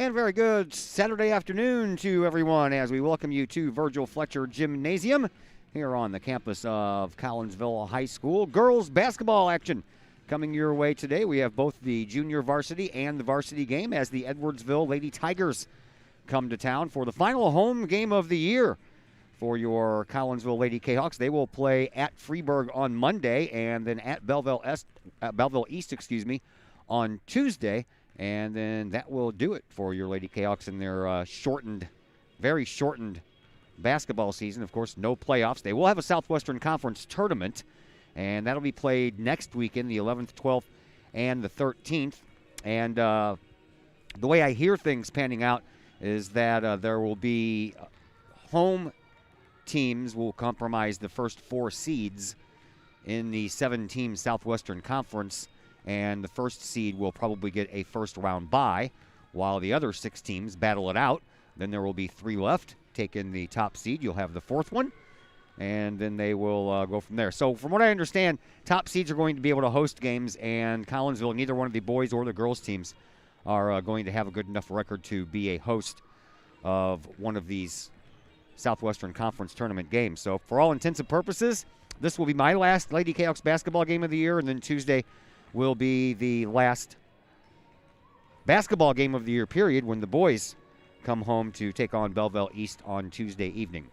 And very good Saturday afternoon to everyone as we welcome you to Virgil Fletcher Gymnasium here on the campus of Collinsville High School. Girls basketball action coming your way today. We have both the junior varsity and the varsity game as the Edwardsville Lady Tigers come to town for the final home game of the year for your Collinsville Lady Kahawks. They will play at Freeburg on Monday and then at Belleville East, on Tuesday. And then that will do it for your Lady Kahawks in their very shortened basketball season. Of course, no playoffs. They will have a Southwestern Conference tournament, and that'll be played next weekend, the 11th, 12th, and the 13th. And the way I hear things panning out is that there will be home teams will compromise the first four seeds in the 7-team Southwestern Conference, and the first seed will probably get a first-round bye, while the other 6 teams battle it out. Then there will be 3 left. Take in the top seed. You'll have the 4th one, and then they will go from there. So from what I understand, top seeds are going to be able to host games, and Collinsville, neither one of the boys or the girls teams are going to have a good enough record to be a host of one of these Southwestern Conference tournament games. So for all intents and purposes, this will be my last Lady Kahawks basketball game of the year, and then Tuesday will be the last basketball game of the year, period, when the boys come home to take on Belleville East on Tuesday evening.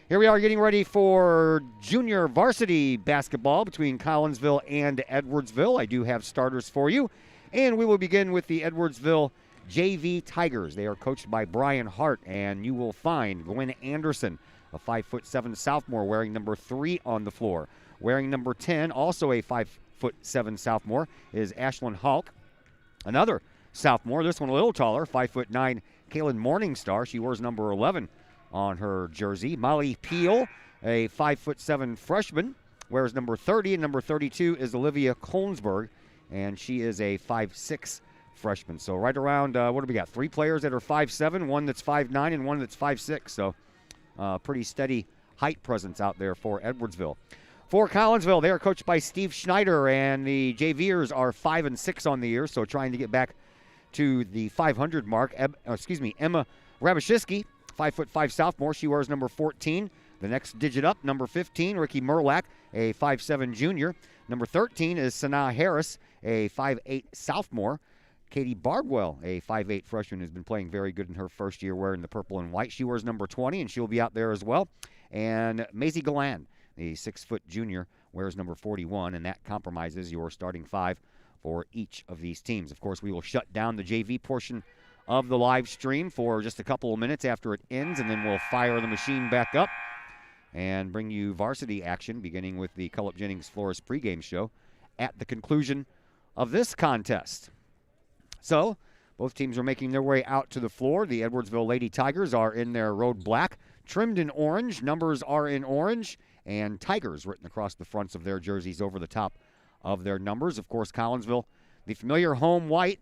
Here we are getting ready for junior varsity basketball between Collinsville and Edwardsville. I do have starters for you, and we will begin with the Edwardsville JV Tigers. They are coached by Brian Hart, and you will find Gwen Anderson, a 5'7" sophomore, wearing number 3 on the floor. Wearing number 10, also a 5'7" sophomore, is Ashlyn Hulk. Another sophomore, this one a little taller, 5'9", Kaylin Morningstar. She wears number 11 on her jersey. Molly Peel, a 5'7" freshman, wears number 30, and number 32 is Olivia Kolnsberg, and she is a 5'6" freshman. So right around, what do we got? 3 players that are 5'7", one that's 5'9", and one that's 5'6". So pretty steady height presence out there for Edwardsville. For Collinsville, they are coached by Steve Schneider, and the JVers are 5-6 on the year, so trying to get back to the 500 mark. Emma Rabashewski, 5'5" sophomore. She wears number 14. The next digit up, number 15, Ricky Merlak, a 5'7" junior. Number 13 is Sanaa Harris, a 5'8" sophomore. Katie Bardwell, a 5'8" freshman, has been playing very good in her first year wearing the purple and white. She wears number 20, and she'll be out there as well. And Maisie Galan, a 6-foot junior, wears number 41, and that compromises your starting 5 for each of these teams. Of course, we will shut down the JV portion of the live stream for just a couple of minutes after it ends, and then we'll fire the machine back up and bring you varsity action, beginning with the Cullip Jennings Flores pregame show at the conclusion of this contest. So, both teams are making their way out to the floor. The Edwardsville Lady Tigers are in their road black, trimmed in orange. Numbers are in orange, and Tigers written across the fronts of their jerseys over the top of their numbers. Of course, Collinsville, the familiar home white,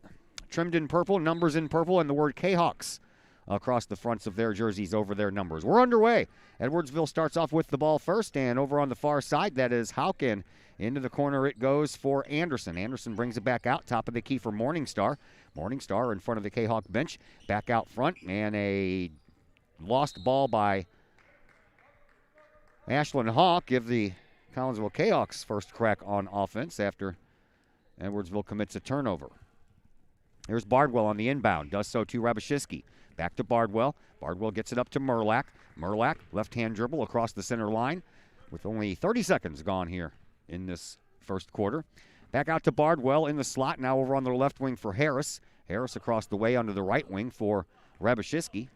trimmed in purple, numbers in purple, and the word Kahawks across the fronts of their jerseys over their numbers. We're underway. Edwardsville starts off with the ball first, and over on the far side, that is Hauken. Into the corner it goes for Anderson. Anderson brings it back out, top of the key for Morningstar. Morningstar in front of the Kahawk bench, back out front, and a lost ball by Ashlyn Hawk give the Collinsville Kahawks first crack on offense after Edwardsville commits a turnover. Here's Bardwell on the inbound, does so to Rabashewski. Back to Bardwell. Bardwell gets it up to Merlak. Merlak, left-hand dribble across the center line with only 30 seconds gone here in this first quarter. Back out to Bardwell in the slot, now over on the left wing for Harris. Harris across the way onto the right wing for Rabashewski.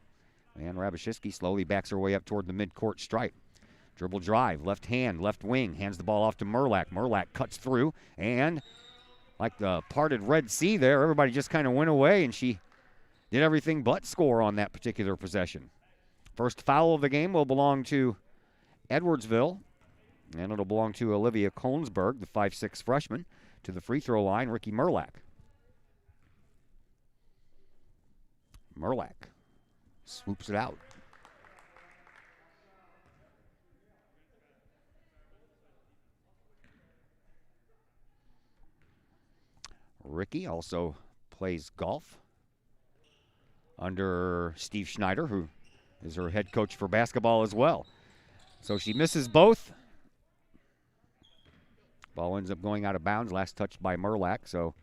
And Rabashewski slowly backs her way up toward the midcourt stripe. Dribble drive, left hand, left wing, hands the ball off to Merlak. Merlak cuts through, and like the parted Red Sea there, everybody just kind of went away, and she did everything but score on that particular possession. First foul of the game will belong to Edwardsville, and it'll belong to Olivia Kolnsberg, the 5'6" freshman. To the free throw line, Ricky Merlak. Merlak swoops it out. Ricky also plays golf under Steve Schneider, who is her head coach for basketball as well. So she misses both. Ball ends up going out of bounds. Last touched by Merlack. So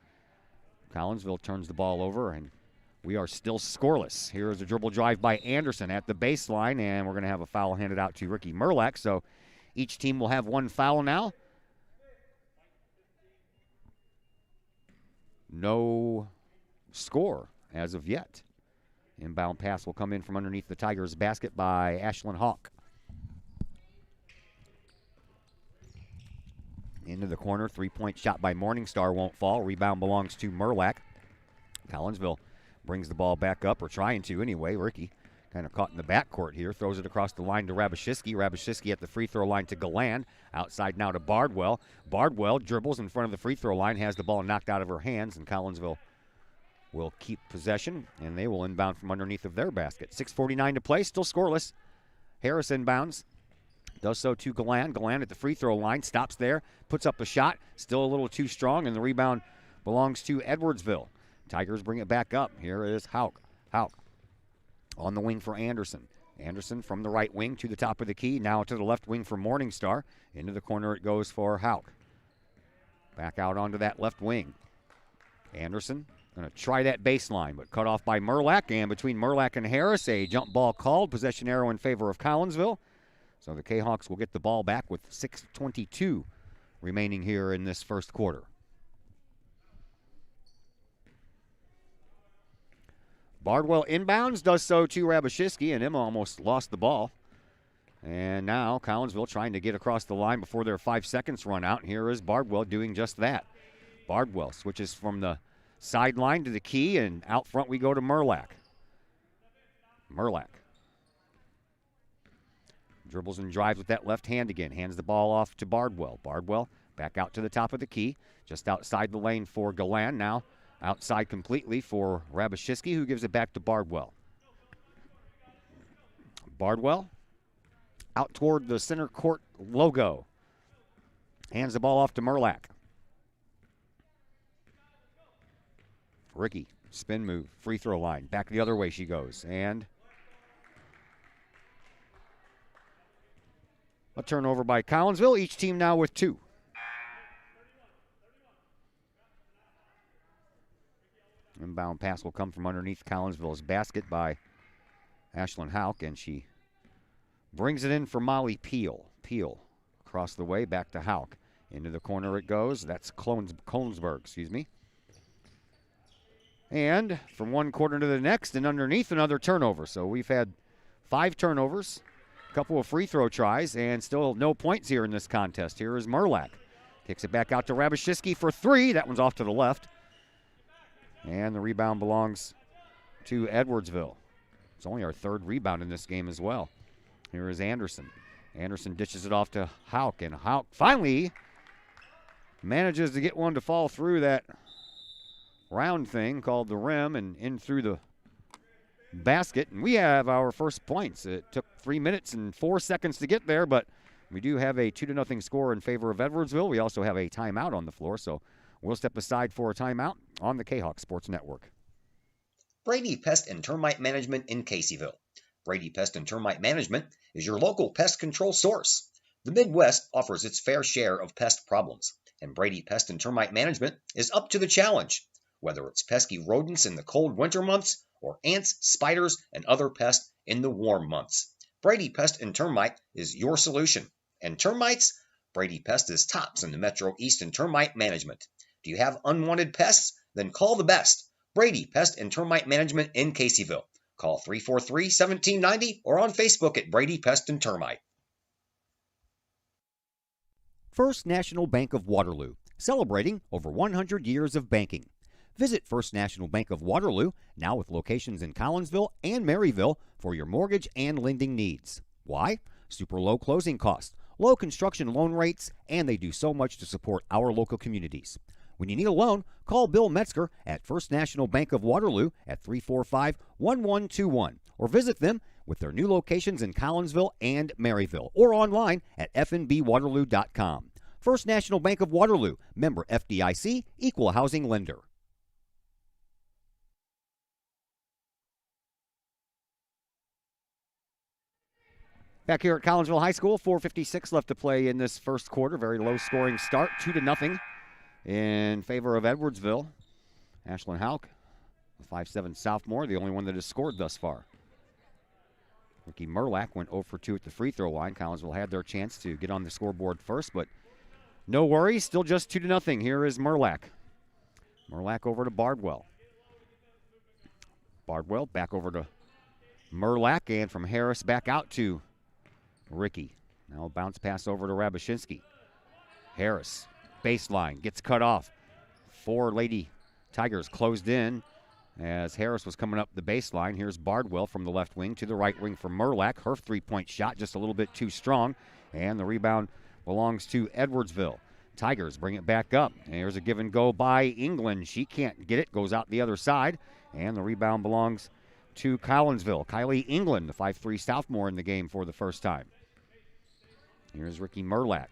Collinsville turns the ball over, and we are still scoreless. Here is a dribble drive by Anderson at the baseline, and we're going to have a foul handed out to Ricky Merlack. So each team will have one foul now. No score as of yet. Inbound pass will come in from underneath the Tigers' basket by Ashlyn Hawk. Into the corner, three-point shot by Morningstar won't fall. Rebound belongs to Merlack. Collinsville brings the ball back up, or trying to anyway. Ricky kind of caught in the backcourt here. Throws it across the line to Rabashitsky. Rabashitsky at the free throw line to Galan. Outside now to Bardwell. Bardwell dribbles in front of the free throw line, has the ball knocked out of her hands, and Collinsville will keep possession, and they will inbound from underneath of their basket. 6:49 to play, still scoreless. Harris inbounds. Does so to Galan. Galan at the free throw line, stops there, puts up a shot, still a little too strong, and the rebound belongs to Edwardsville. Tigers bring it back up. Here is Hauk. Hauk on the wing for Anderson. Anderson from the right wing to the top of the key, now to the left wing for Morningstar. Into the corner it goes for Hauk. Back out onto that left wing. Anderson going to try that baseline, but cut off by Merlack, and between Merlack and Harris, a jump ball called. Possession arrow in favor of Collinsville. So the Kahawks will get the ball back with 6:22 remaining here in this first quarter. Bardwell inbounds, does so to Rabashitsky, and Emma almost lost the ball. And now Collinsville trying to get across the line before their 5 seconds run out. And here is Bardwell doing just that. Bardwell switches from the sideline to the key, and out front we go to Merlack. Merlack dribbles and drives with that left hand again. Hands the ball off to Bardwell. Bardwell back out to the top of the key. Just outside the lane for Galan. Now outside completely for Rabashitsky, who gives it back to Bardwell. Bardwell out toward the center court logo. Hands the ball off to Merlack. Ricky, spin move, free throw line. Back the other way she goes. And a turnover by Collinsville. Each team now with two. Inbound pass will come from underneath Collinsville's basket by Ashlyn Hauk, and she brings it in for Molly Peel. Peel across the way, back to Hauk. Into the corner it goes. That's Kolensberg, excuse me. And from one quarter to the next, and underneath another turnover. So we've had 5 turnovers, a couple of free throw tries, and still no points here in this contest. Here is Merlack. Kicks it back out to Rabashitsky for 3. That one's off to the left. And the rebound belongs to Edwardsville. It's only our 3rd rebound in this game as well. Here is Anderson. Anderson dishes it off to Hauk, and Hauk finally manages to get one to fall through that round thing called the rim and in through the basket. And we have our first points. It took 3 minutes and 4 seconds to get there, but we do have a 2-0 score in favor of Edwardsville. We also have a timeout on the floor, so we'll step aside for a timeout on the Kahok Sports Network. Brady Pest and Termite Management in Caseyville. Brady Pest and Termite Management is your local pest control source. The Midwest offers its fair share of pest problems, and Brady Pest and Termite Management is up to the challenge. Whether it's pesky rodents in the cold winter months or ants, spiders, and other pests in the warm months, Brady Pest and Termite is your solution. And termites? Brady Pest is tops in the Metro East in termite management. Do you have unwanted pests? Then call the best. Brady Pest and Termite Management in Caseyville. Call 343-1790 or on Facebook at Brady Pest and Termite. First National Bank of Waterloo, celebrating over 100 years of banking. Visit First National Bank of Waterloo, now with locations in Collinsville and Maryville, for your mortgage and lending needs. Why? Super low closing costs, low construction loan rates, and they do so much to support our local communities. When you need a loan, call Bill Metzger at First National Bank of Waterloo at 345-1121 or visit them with their new locations in Collinsville and Maryville or online at fnbwaterloo.com. First National Bank of Waterloo, member FDIC, equal housing lender. Back here at Collinsville High School, 4:56 left to play in this first quarter. Very low-scoring start, 2-0 in favor of Edwardsville. Ashlyn Hauk, the 5'7" sophomore, the only one that has scored thus far. Ricky Merlack went 0 for 2 at the free throw line. Collinsville had their chance to get on the scoreboard first, but no worries, still just 2-0. Here is Merlack. Merlack over to Bardwell. Bardwell back over to Merlack, and from Harris back out to Ricky. Now a bounce pass over to Rabashinsky. Harris, baseline, gets cut off. 4 Lady Tigers closed in as Harris was coming up the baseline. Here's Bardwell from the left wing to the right wing for Merlack. Her three-point shot just a little bit too strong, and the rebound belongs to Edwardsville. Tigers bring it back up. And here's a give and go by England. She can't get it, goes out the other side, and the rebound belongs to Collinsville. Kylie England, the 5'3" sophomore in the game for the first time. Here's Ricky Merlack.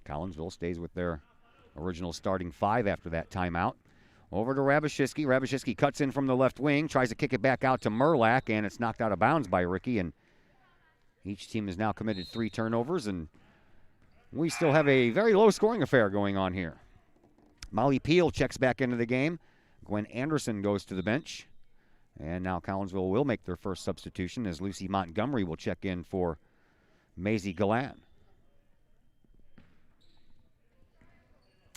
Collinsville stays with their original starting 5 after that timeout. Over to Rabashinsky. Rabashinsky cuts in from the left wing, tries to kick it back out to Merlack, and it's knocked out of bounds by Ricky. And each team has now committed 3 turnovers, and we still have a very low-scoring affair going on here. Molly Peel checks back into the game. Gwen Anderson goes to the bench. And now Collinsville will make their first substitution as Lucy Montgomery will check in for Maisie Galan.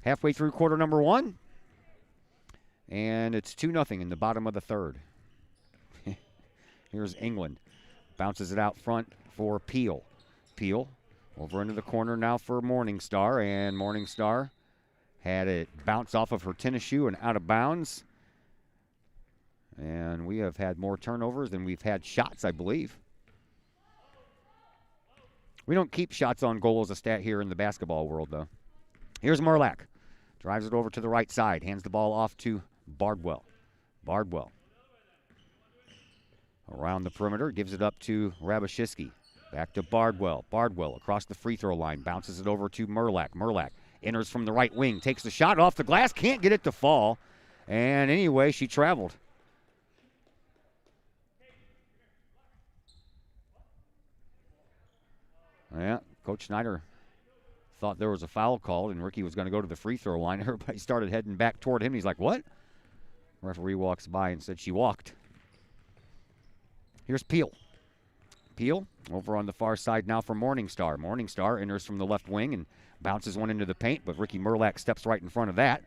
Halfway through quarter number 1. And it's 2-0 in the bottom of the third. Here's England. Bounces it out front for Peel. Peel over into the corner now for Morningstar. And Morningstar had it bounce off of her tennis shoe and out of bounds. And we have had more turnovers than we've had shots, I believe. We don't keep shots on goal as a stat here in the basketball world, though. Here's Merlack. Drives it over to the right side. Hands the ball off to Bardwell. Bardwell. Around the perimeter. Gives it up to Rabashinsky. Back to Bardwell. Bardwell across the free throw line. Bounces it over to Merlack. Merlack enters from the right wing. Takes the shot off the glass. Can't get it to fall. And anyway, she traveled. Yeah, Coach Snyder thought there was a foul called and Ricky was going to go to the free throw line. Everybody started heading back toward him. He's like, what? Referee walks by and said she walked. Here's Peel. Peel over on the far side now for Morningstar. Morningstar enters from the left wing and bounces one into the paint, but Ricky Merlack steps right in front of that.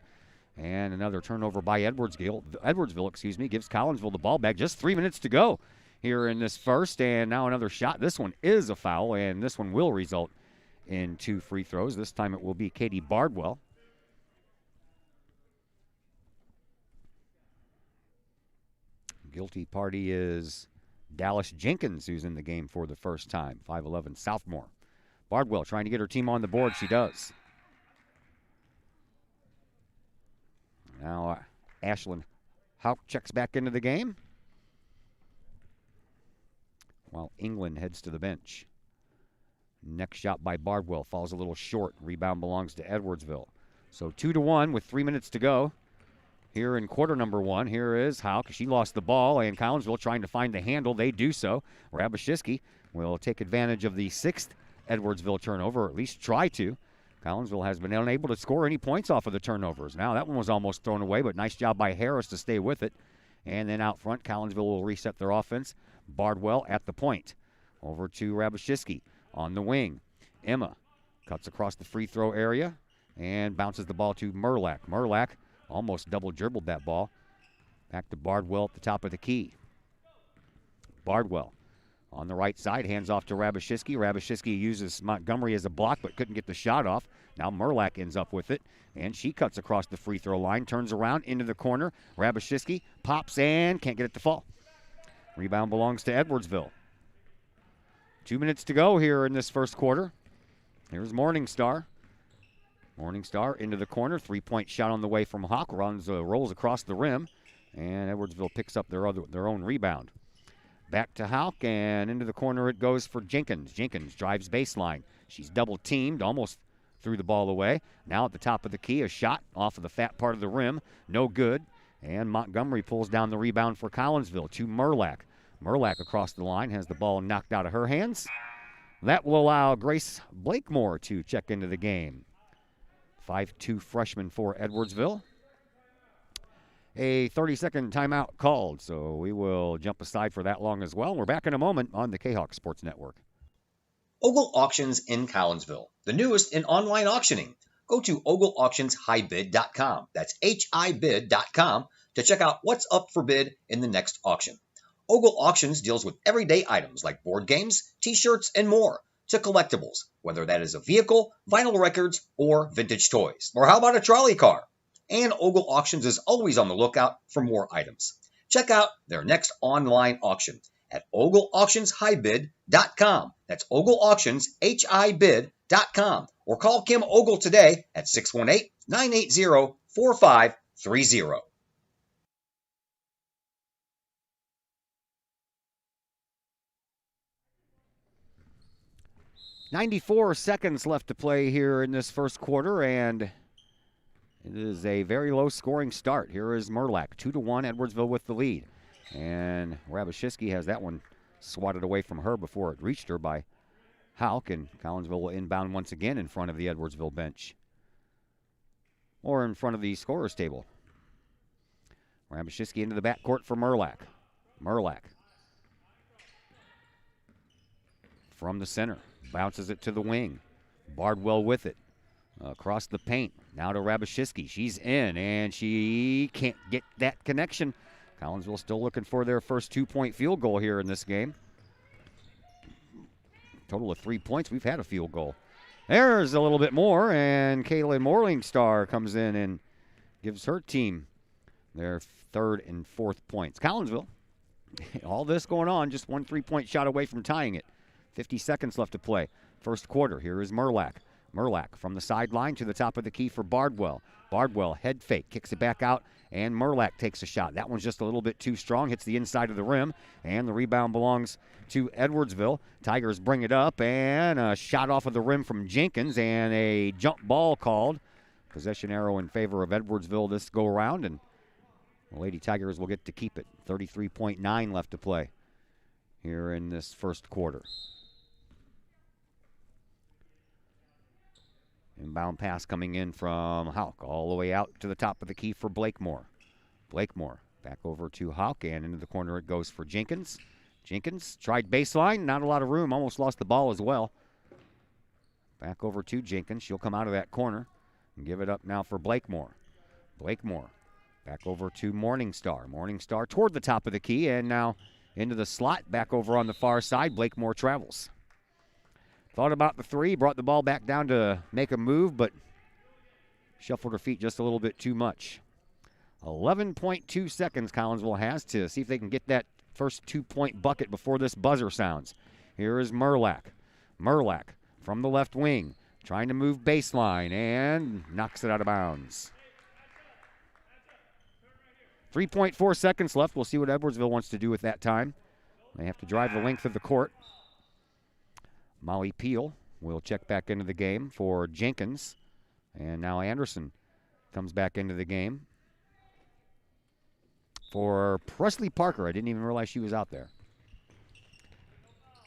And another turnover by Edwardsville, gives Collinsville the ball back. Just 3 minutes to go here in this first, and now another shot. This one is a foul, and this one will result in 2 free throws. This time it will be Katie Bardwell. Guilty party is Dallas Jenkins, who's in the game for the first time, 5'11" sophomore. Bardwell trying to get her team on the board. She does. Now Ashlyn Hauk checks back into the game, while England heads to the bench. Next shot by Bardwell falls a little short. Rebound belongs to Edwardsville. So 2-1 with 3 minutes to go. Here in quarter number 1, here is Hauk. She lost the ball, and Collinsville trying to find the handle. They do so. Rabashinsky will take advantage of the 6th Edwardsville turnover, or at least try to. Collinsville has been unable to score any points off of the turnovers. Now that one was almost thrown away, but nice job by Harris to stay with it. And then out front, Collinsville will reset their offense. Bardwell at the point. Over to Rabashinsky on the wing. Emma cuts across the free throw area and bounces the ball to Merlack. Merlack almost double dribbled that ball. Back to Bardwell at the top of the key. Bardwell on the right side, hands off to Rabashinsky. Rabashinsky uses Montgomery as a block but couldn't get the shot off. Now Merlack ends up with it, and she cuts across the free throw line, turns around into the corner. Rabashinsky pops and can't get it to fall. Rebound belongs to Edwardsville. 2 minutes to go here in this first quarter. Here's Morningstar. Morningstar into the corner. 3-point shot on the way from Hauk. Rolls across the rim, and Edwardsville picks up their own rebound. Back to Hauk, and into the corner it goes for Jenkins. Jenkins drives baseline. She's double-teamed, almost threw the ball away. Now at the top of the key, a shot off of the fat part of the rim. No good. And Montgomery pulls down the rebound for Collinsville to Merlack. Merlack across the line has the ball knocked out of her hands. That will allow Grace Blakemore to check into the game. 5'2" freshman for Edwardsville. A 30-second timeout called, so we will jump aside for that long as well. We're back in a moment on the Kahok Sports Network. Ogle Auctions in Collinsville, the newest in online auctioning. Go to ogleauctionshighbid.com. That's HIBid.com to check out what's up for bid in the next auction. Ogle Auctions deals with everyday items like board games, t-shirts, and more, to collectibles, whether that is a vehicle, vinyl records, or vintage toys. Or how about a trolley car? And Ogle Auctions is always on the lookout for more items. Check out their next online auction at ogleauctionshighbid.com. That's ogleauctionshibid.com. Or call Kim Ogle today at 618-980-4530. 94 seconds left to play here in this first quarter, and it is a very low-scoring start. Here is Merlack, 2-1, Edwardsville with the lead. And Rabashewski has that one swatted away from her before it reached her by Hauk, and Collinsville will inbound once again in front of the Edwardsville bench. Or in front of the scorer's table. Rabashewski into the backcourt for Merlack. Merlack from the center. Bounces it to the wing. Bardwell with it. Across the paint. Now to Rabashewski. She's in, and she can't get that connection. Collinsville still looking for their first 2-point field goal here in this game. Total of 3 points. We've had a field goal. There's a little bit more, and Kaylin Morningstar comes in and gives her team their third and fourth points. Collinsville, all this going on, just one 3-point shot away from tying it. 50 seconds left to play. First quarter. Here is Merlack. Merlack from the sideline to the top of the key for Bardwell. Bardwell, head fake, kicks it back out, and Merlack takes a shot. That one's just a little bit too strong, hits the inside of the rim, and the rebound belongs to Edwardsville. Tigers bring it up, and a shot off of the rim from Jenkins, and a jump ball called. Possession arrow in favor of Edwardsville this go-around, and the Lady Tigers will get to keep it. 33.9 left to play here in this first quarter. Inbound pass coming in from Hauk all the way out to the top of the key for Blakemore. Blakemore back over to Hauk, and into the corner it goes for Jenkins. Jenkins tried baseline, not a lot of room, almost lost the ball as well. Back over to Jenkins. She'll come out of that corner and give it up now for Blakemore. Blakemore back over to Morningstar. Morningstar toward the top of the key, and now into the slot, back over on the far side. Blakemore travels. Thought about the three, brought the ball back down to make a move, but shuffled her feet just a little bit too much. 11.2 seconds Collinsville has to see if they can get that first 2-point bucket before this buzzer sounds. Here is Merlack. Merlack from the left wing, trying to move baseline, and knocks it out of bounds. 3.4 seconds left. We'll see what Edwardsville wants to do with that time. They have to drive the length of the court. Molly Peel will check back into the game for Jenkins. And now Anderson comes back into the game for Presley Parker. I didn't even realize she was out there.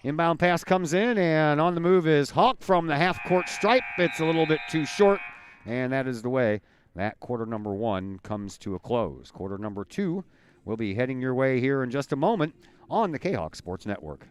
Inbound pass comes in, and on the move is Hauk from the half-court stripe. It's a little bit too short, and that is the way that quarter number one comes to a close. Quarter number two will be heading your way here in just a moment on the Kahok Sports Network.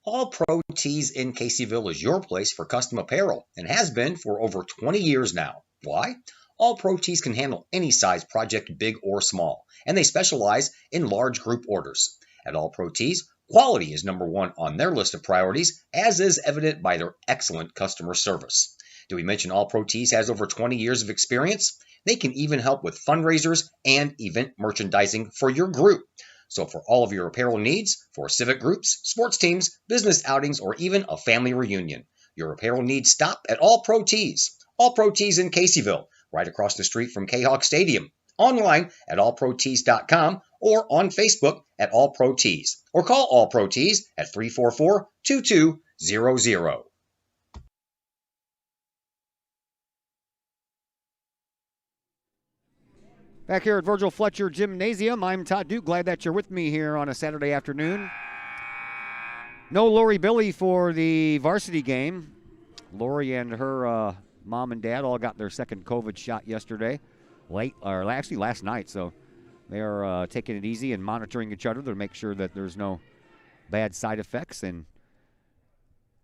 All Pro Tees in Caseyville is your place for custom apparel and has been for over 20 years now. Why? All Pro Tees can handle any size project, big or small, and they specialize in large group orders. At All Pro Tees, quality is number one on their list of priorities, as is evident by their excellent customer service. Did we mention All Pro Tees has over 20 years of experience? They can even help with fundraisers and event merchandising for your group. So for all of your apparel needs, for civic groups, sports teams, business outings, or even a family reunion, your apparel needs stop at All Pro Tees. All Pro Tees in Caseyville, right across the street from Kahok Stadium. Online at allprotees.com or on Facebook at All Pro Tees. Or call All Pro Tees at 344-2200. Back here at Virgil Fletcher Gymnasium, I'm Todd Duke. Glad that you're with me here on a Saturday afternoon No Lori Billy for the varsity game. Lori and her mom and dad all got their second COVID shot yesterday, actually last night. So they are taking it easy and monitoring each other to make sure that there's no bad side effects. And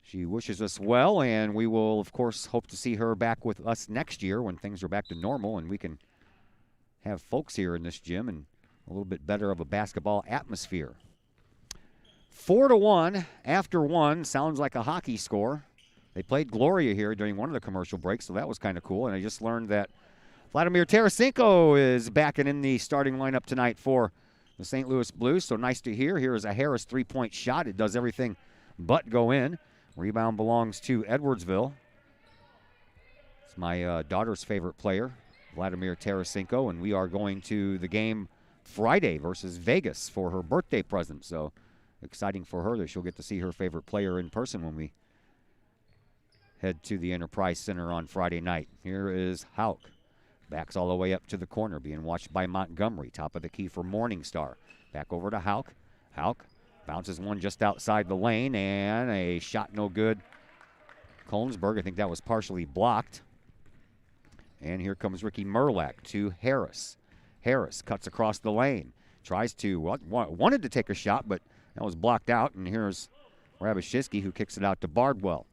she wishes us well, and we will, of course, hope to see her back with us next year when things are back to normal and we can have folks here in this gym and a little bit better of a basketball atmosphere. 4-1 after one. Sounds like a hockey score. They played Gloria here during one of the commercial breaks, so that was kind of cool. And I just learned that Vladimir Tarasenko is back and in the starting lineup tonight for the St. Louis Blues, so nice to hear. Here is a Harris three-point shot. It does everything but go in. Rebound belongs to Edwardsville. It's my daughter's favorite player, Vladimir Tarasenko, and we are going to the game Friday versus Vegas for her birthday present. So exciting for her that she'll get to see her favorite player in person when we head to the Enterprise Center on Friday night. Here is Hauk. Backs all the way up to the corner, being watched by Montgomery. Top of the key for Morningstar. Back over to Hauk. Hauk bounces one just outside the lane, and a shot no good. Kolmsberg, I think that was partially blocked. And here comes Ricky Merlak to Harris. Harris cuts across the lane. Tries to, wanted to take a shot, but that was blocked out. And here's Rabashitsky, who kicks it out to Bardwell.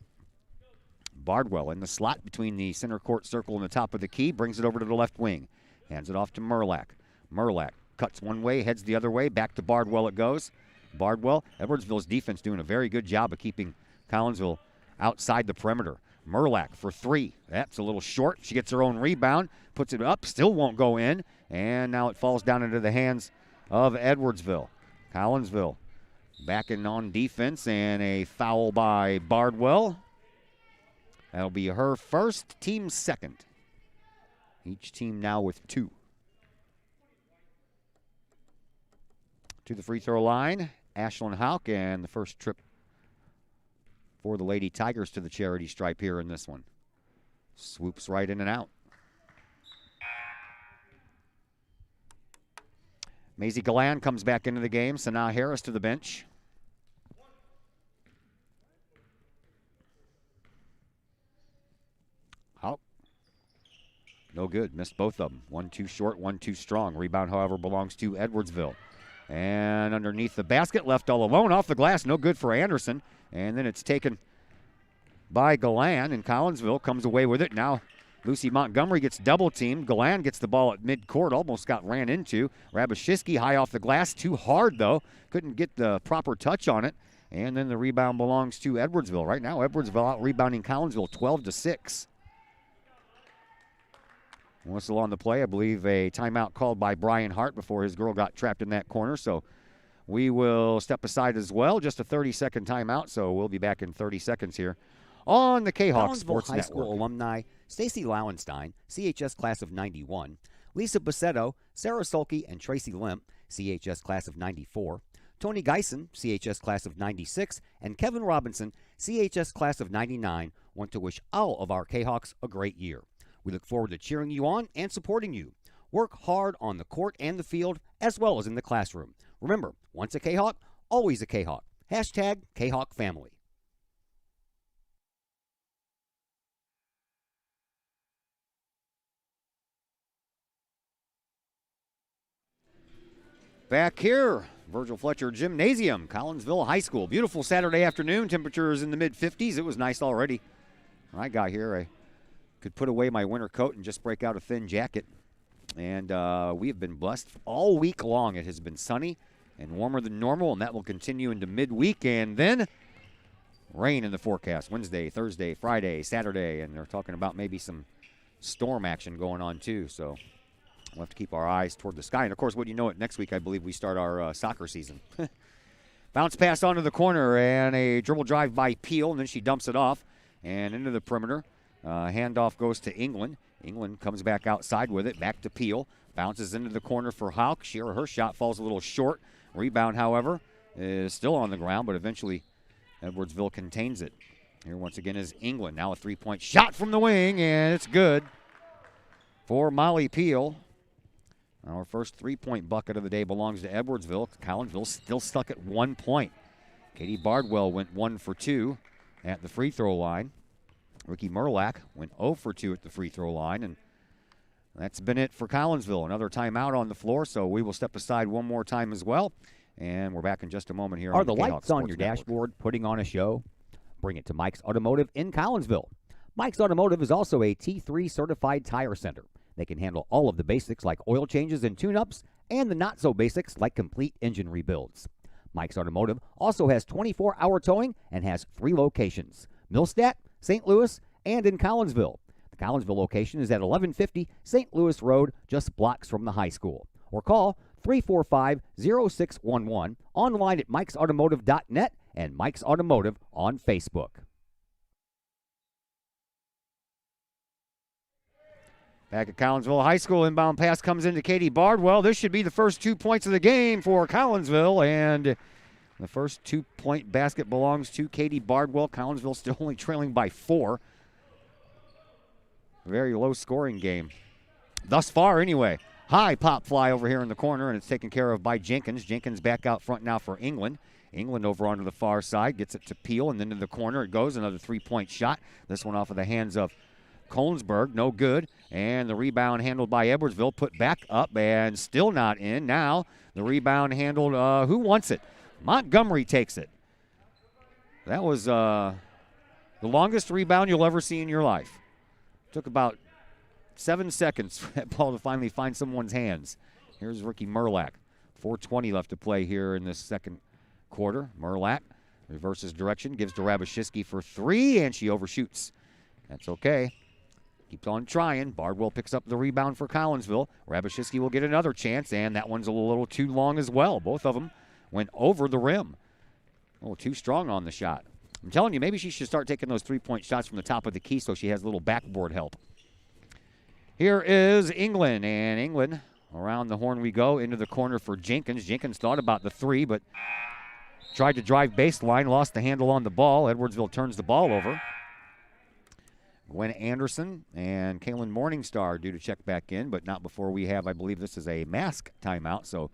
Bardwell in the slot between the center court circle and the top of the key, brings it over to the left wing. Hands it off to Merlak. Merlak cuts one way, heads the other way, back to Bardwell it goes. Bardwell, Edwardsville's defense doing a very good job of keeping Collinsville outside the perimeter. Merlak for three. That's a little short. She gets her own rebound, puts it up, still won't go in, and now it falls down into the hands of Edwardsville. Collinsville back in on defense, and a foul by Bardwell. That'll be her first, team second. Each team now with two. To the free throw line, Ashlyn Hauk, and the first trip for the Lady Tigers to the charity stripe here in this one. Swoops right in and out. Maisie Galan comes back into the game. Sanaa Harris to the bench. Hauk. No good. Missed both of them. One too short, one too strong. Rebound, however, belongs to Edwardsville. And underneath the basket, left all alone off the glass. No good for Anderson. And then it's taken by Galan, and Collinsville comes away with it. Now Lucy Montgomery gets double-teamed. Galan gets the ball at midcourt, almost got ran into. Rabashitsky high off the glass, too hard, though. Couldn't get the proper touch on it. And then the rebound belongs to Edwardsville. Right now, Edwardsville out-rebounding Collinsville 12-6. Whistle on the play. I believe a timeout called by Brian Hart before his girl got trapped in that corner. So we will step aside as well. Just a 30-second timeout, so we'll be back in 30 seconds here on the Kahok Sports High Network. School alumni Stacy Lauenstein, CHS class of 91, Lisa Bassetto, Sarah Sulke, and Tracy Limp, CHS class of 94, Tony Geisen, CHS class of 96, and Kevin Robinson, CHS class of 99, want to wish all of our Kahawks a great year. We look forward to cheering you on and supporting you. Work hard on the court and the field, as well as in the classroom. Remember, once a Kahawk, always a Kahawk. Hashtag Kahawk Family. Back here, Virgil Fletcher Gymnasium, Collinsville High School. Beautiful Saturday afternoon. Temperatures in the mid-50s. It was nice already. When I got here, I could put away my winter coat and just break out a thin jacket. And we have been blessed all week long. It has been sunny and warmer than normal, and that will continue into midweek. And then rain in the forecast Wednesday, Thursday, Friday, Saturday. And they're talking about maybe some storm action going on too. So we'll have to keep our eyes toward the sky. And, of course, what do you know it, next week I believe we start our soccer season. Bounce pass onto the corner and a dribble drive by Peel, and then she dumps it off and into the perimeter. Handoff goes to England. England comes back outside with it, back to Peel. Bounces into the corner for Hauk. Her shot falls a little short. Rebound, however, is still on the ground, but eventually Edwardsville contains it. Here once again is England. Now a three-point shot from the wing, and it's good for Molly Peel. Our first three-point bucket of the day belongs to Edwardsville. Collinsville still stuck at 1 point. Katie Bardwell went 1 for 2 at the free throw line. Ricky Merlack went 0 for 2 at the free throw line, and that's been it for Collinsville. Another timeout on the floor, so we will step aside one more time as well, and we're back in just a moment here. Are on the Kahok lights on Sports your Network. dashboard putting on a show? Bring it to Mike's Automotive in Collinsville. Mike's Automotive is also a T3 certified tire center. They can handle all of the basics like oil changes and tune-ups, and the not-so-basics like complete engine rebuilds. Mike's Automotive also has 24-hour towing and has 3 locations: Millstadt, St. Louis, and in Collinsville. The Collinsville location is at 1150 St. Louis Road, just blocks from the high school. Or call 345-0611, online at mikesautomotive.net and Mike's Automotive on Facebook. Back at Collinsville High School, inbound pass comes into Katie Bardwell. This should be the first 2 points of the game for Collinsville, and the first 2-point basket belongs to Katie Bardwell. Collinsville still only trailing by 4. Very low-scoring game thus far anyway. High pop fly over here in the corner, and it's taken care of by Jenkins. Jenkins back out front now for England. England over onto the far side, gets it to Peel, and then to the corner it goes. Another 3-point shot. This one off of the hands of Kolnsberg, no good. And the rebound handled by Edwardsville, put back up and still not in. Now the rebound handled, who wants it? Montgomery takes it. That was the longest rebound you'll ever see in your life. Took about 7 seconds for that ball to finally find someone's hands. Here's Ricky Merlack. 4:20 left to play here in this second quarter. Merlack reverses direction, gives to Rabashitsky for 3, and she overshoots. That's okay. Keeps on trying. Bardwell picks up the rebound for Collinsville. Rabashitsky will get another chance, and that one's a little too long as well. Both of them went over the rim. A little too strong on the shot. I'm telling you, maybe she should start taking those 3-point shots from the top of the key so she has a little backboard help. Here is England, and England, around the horn we go, into the corner for Jenkins. Jenkins thought about the 3, but tried to drive baseline, lost the handle on the ball. Edwardsville turns the ball over. Gwen Anderson and Kaylin Morningstar due to check back in, but not before we have, I believe this is a mask timeout, so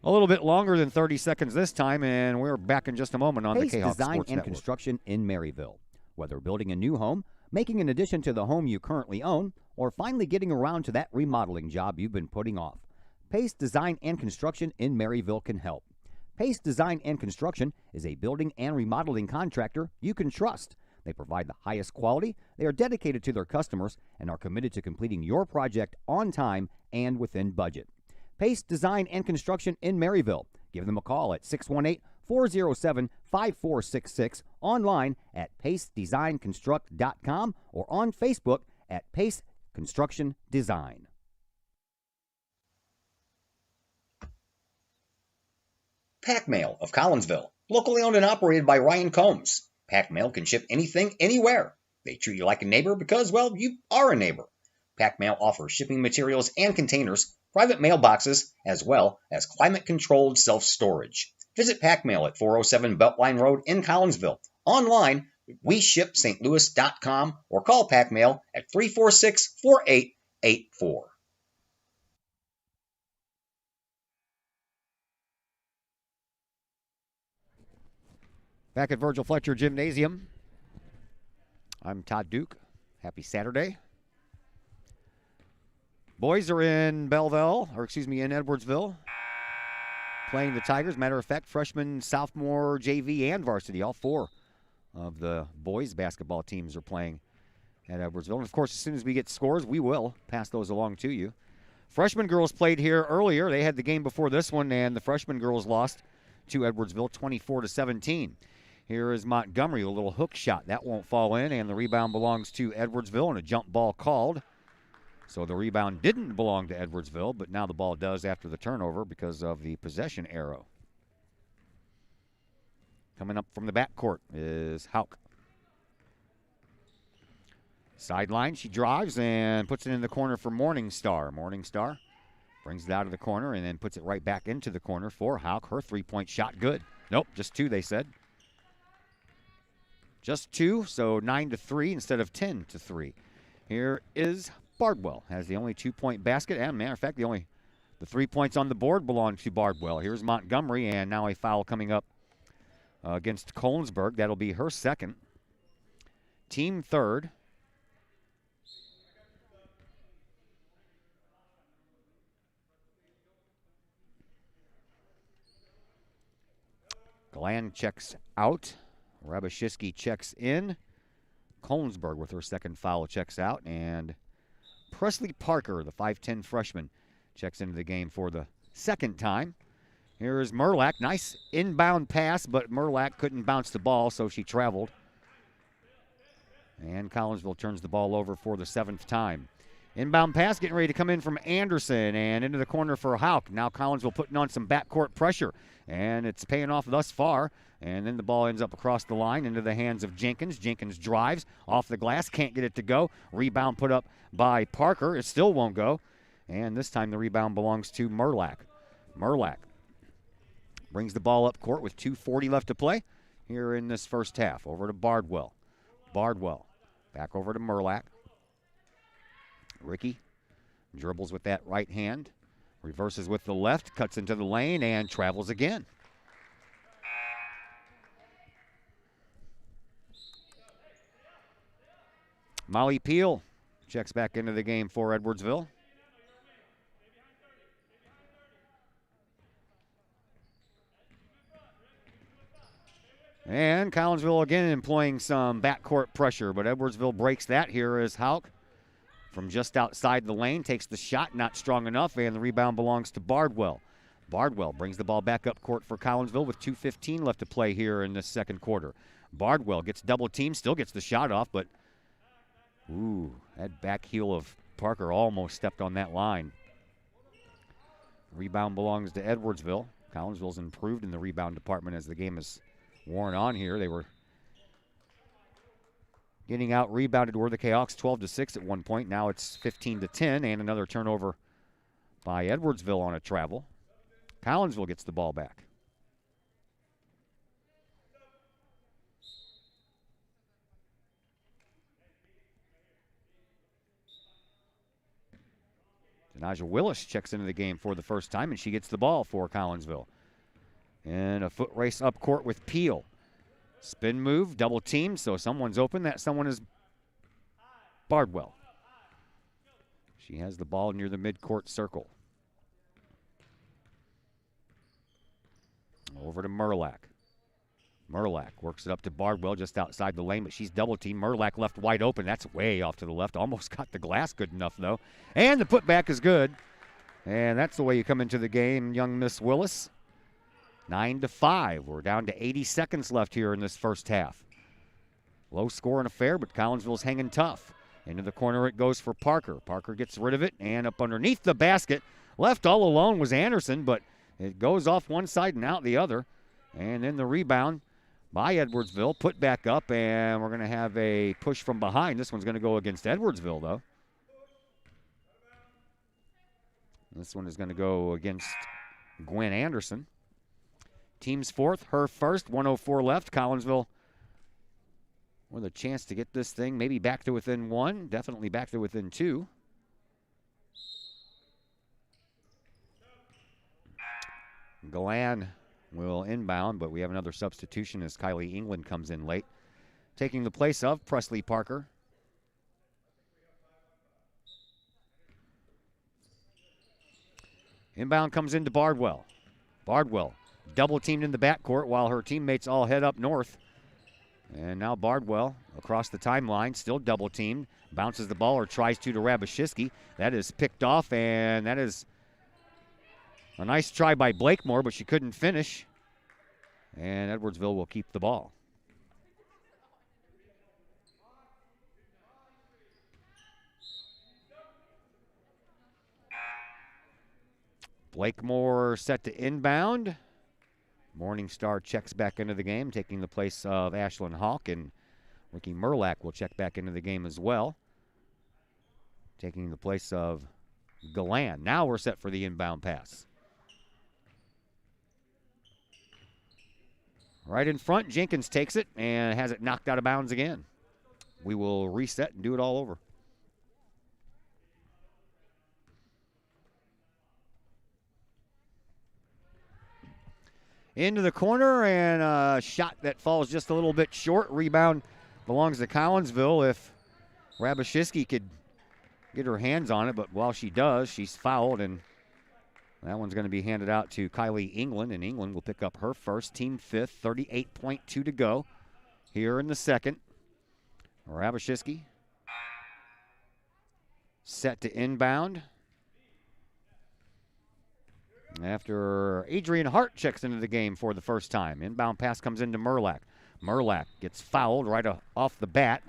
a little bit longer than 30 seconds this time, and we're back in just a moment on Pace the Kahok Design Sports and Network. Construction in Maryville. Whether building a new home, making an addition to the home you currently own, or finally getting around to that remodeling job you've been putting off, Pace Design and Construction in Maryville can help. Pace Design and Construction is a building and remodeling contractor you can trust. They provide the highest quality, they are dedicated to their customers, and are committed to completing your project on time and within budget. Pace Design and Construction in Maryville. Give them a call at 618-407-5466, online at pacedesignconstruct.com, or on Facebook at Pace Construction Design. Pack Mail of Collinsville, locally owned and operated by Ryan Combs. Pack Mail can ship anything, anywhere. They treat you like a neighbor because, well, you are a neighbor. Pack Mail offers shipping materials and containers, private mailboxes, as well as climate-controlled self-storage. Visit Pack Mail at 407 Beltline Road in Collinsville. Online, weshipstlouis.com, or call Pack Mail at 346-4884. Back at Virgil Fletcher Gymnasium, I'm Todd Duke. Happy Saturday. Boys are in Belleville, in Edwardsville, playing the Tigers. Matter of fact, freshman, sophomore, JV, and varsity, all 4 of the boys' basketball teams are playing at Edwardsville. And, of course, as soon as we get scores, we will pass those along to you. Freshman girls played here earlier. They had the game before this one, and the freshman girls lost to Edwardsville 24-17. Here is Montgomery, a little hook shot. That won't fall in, and the rebound belongs to Edwardsville, and a jump ball called. So the rebound didn't belong to Edwardsville, but now the ball does after the turnover because of the possession arrow. Coming up from the backcourt is Hauk. Sideline, she drives and puts it in the corner for Morningstar. Morningstar brings it out of the corner and then puts it right back into the corner for Hauk. Her 3-point shot good. Nope, just 2, they said. Just 2, so 9-3 instead of 10-3. Here is Bardwell, has the only 2-point basket, and matter of fact, the 3 points on the board belong to Bardwell. Here's Montgomery, and now a foul coming up against Colesburg. That'll be her second. Team third. Glenn checks out. Rabashitsky checks in. Colesburg with her second foul checks out. And Presley Parker, the 5'10 freshman, checks into the game for the second time. Here is Merlack. Nice inbound pass, but Merlack couldn't bounce the ball, so she traveled. And Collinsville turns the ball over for the 7th time. Inbound pass getting ready to come in from Anderson and into the corner for Kahok. Now Collinsville putting on some backcourt pressure, and it's paying off thus far. And then the ball ends up across the line into the hands of Jenkins. Jenkins drives off the glass, can't get it to go. Rebound put up by Parker. It still won't go. And this time the rebound belongs to Merlack. Merlack brings the ball up court with 2:40 left to play here in this first half. Over to Bardwell. Bardwell back over to Merlack. Ricky dribbles with that right hand, reverses with the left, cuts into the lane, and travels again. Molly Peel checks back into the game for Edwardsville. And Collinsville again employing some backcourt pressure, but Edwardsville breaks that. Here is Hauk from just outside the lane, takes the shot, not strong enough, and the rebound belongs to Bardwell. Bardwell brings the ball back up court for Collinsville with 2:15 left to play here in this second quarter. Bardwell gets double teamed, still gets the shot off, but that back heel of Parker almost stepped on that line. Rebound belongs to Edwardsville. Collinsville's improved in the rebound department as the game has worn on here. They were getting out rebounded were the Cahoks 12-6 at one point. Now it's 15-10, and another turnover by Edwardsville on a travel. Collinsville gets the ball back. Denaja Willis checks into the game for the first time, and she gets the ball for Collinsville. And a foot race up court with Peel. Spin move, double team, so someone's open. That someone is Bardwell. She has the ball near the midcourt circle. Over to Merlack. Merlack works it up to Bardwell just outside the lane, but she's double teamed. Merlack left wide open. That's way off to the left. Almost got the glass good enough, though. And the putback is good. And that's the way you come into the game, young Miss Willis. 9-5. We're down to 80 seconds left here in this first half. Low scoring affair, but Collinsville's hanging tough. Into the corner it goes for Parker. Parker gets rid of it, and up underneath the basket. Left all alone was Anderson, but it goes off one side and out the other. And then the rebound by Edwardsville, put back up, and we're going to have a push from behind. This one's going to go against Edwardsville, though. This one is going to go against Gwen Anderson. Team's fourth, her first, 1:04 left. Collinsville with a chance to get this thing maybe back to within one, definitely back to within two. Galan will inbound, but we have another substitution as Kylie England comes in late, taking the place of Presley Parker. Inbound comes into Bardwell. Bardwell double teamed in the backcourt while her teammates all head up north. And now Bardwell across the timeline, still double teamed, bounces the ball or tries to Rabashitsky. That is picked off, and that is a nice try by Blakemore, but she couldn't finish. And Edwardsville will keep the ball. Blakemore set to inbound. Morningstar checks back into the game, taking the place of Ashlyn Hawk, and Ricky Merlack will check back into the game as well, taking the place of Galan. Now we're set for the inbound pass. Right in front, Jenkins takes it and has it knocked out of bounds again. We will reset and do it all over. into the corner, and a shot that falls just a little bit short. Rebound belongs to Collinsville. If Rabashevsky could get her hands on it, but while she does, she's fouled, and that one's going to be handed out to Kylie England, and England will pick up her first, team fifth, 38.2 to go here in the second. Rabashevsky set to inbound after Adrian Hart checks into the game for the first time. Inbound pass comes into Merlack. Merlack gets fouled right off the bat.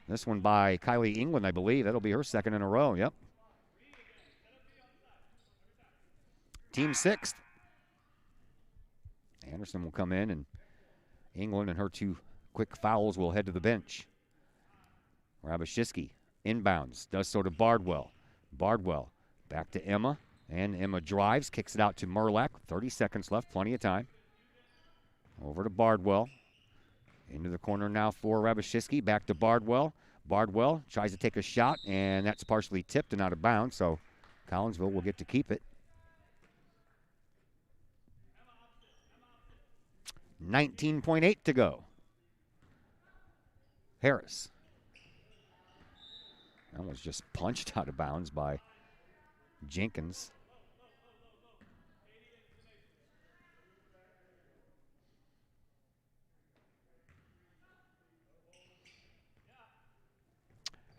This one by Kylie England, I believe. That'll be her second in a row. Yep. Team sixth. Anderson will come in, and England and her two quick fouls will head to the bench. Rabashevsky inbounds, does so to Bardwell. Bardwell back to Emma, and Emma drives, kicks it out to Merlack. 30 seconds left, plenty of time. Over to Bardwell. Into the corner now for Rabashevsky, back to Bardwell. Bardwell tries to take a shot, and that's partially tipped and out of bounds, so Collinsville will get to keep it. 19.8 to go. Harris. That was just punched out of bounds by Jenkins.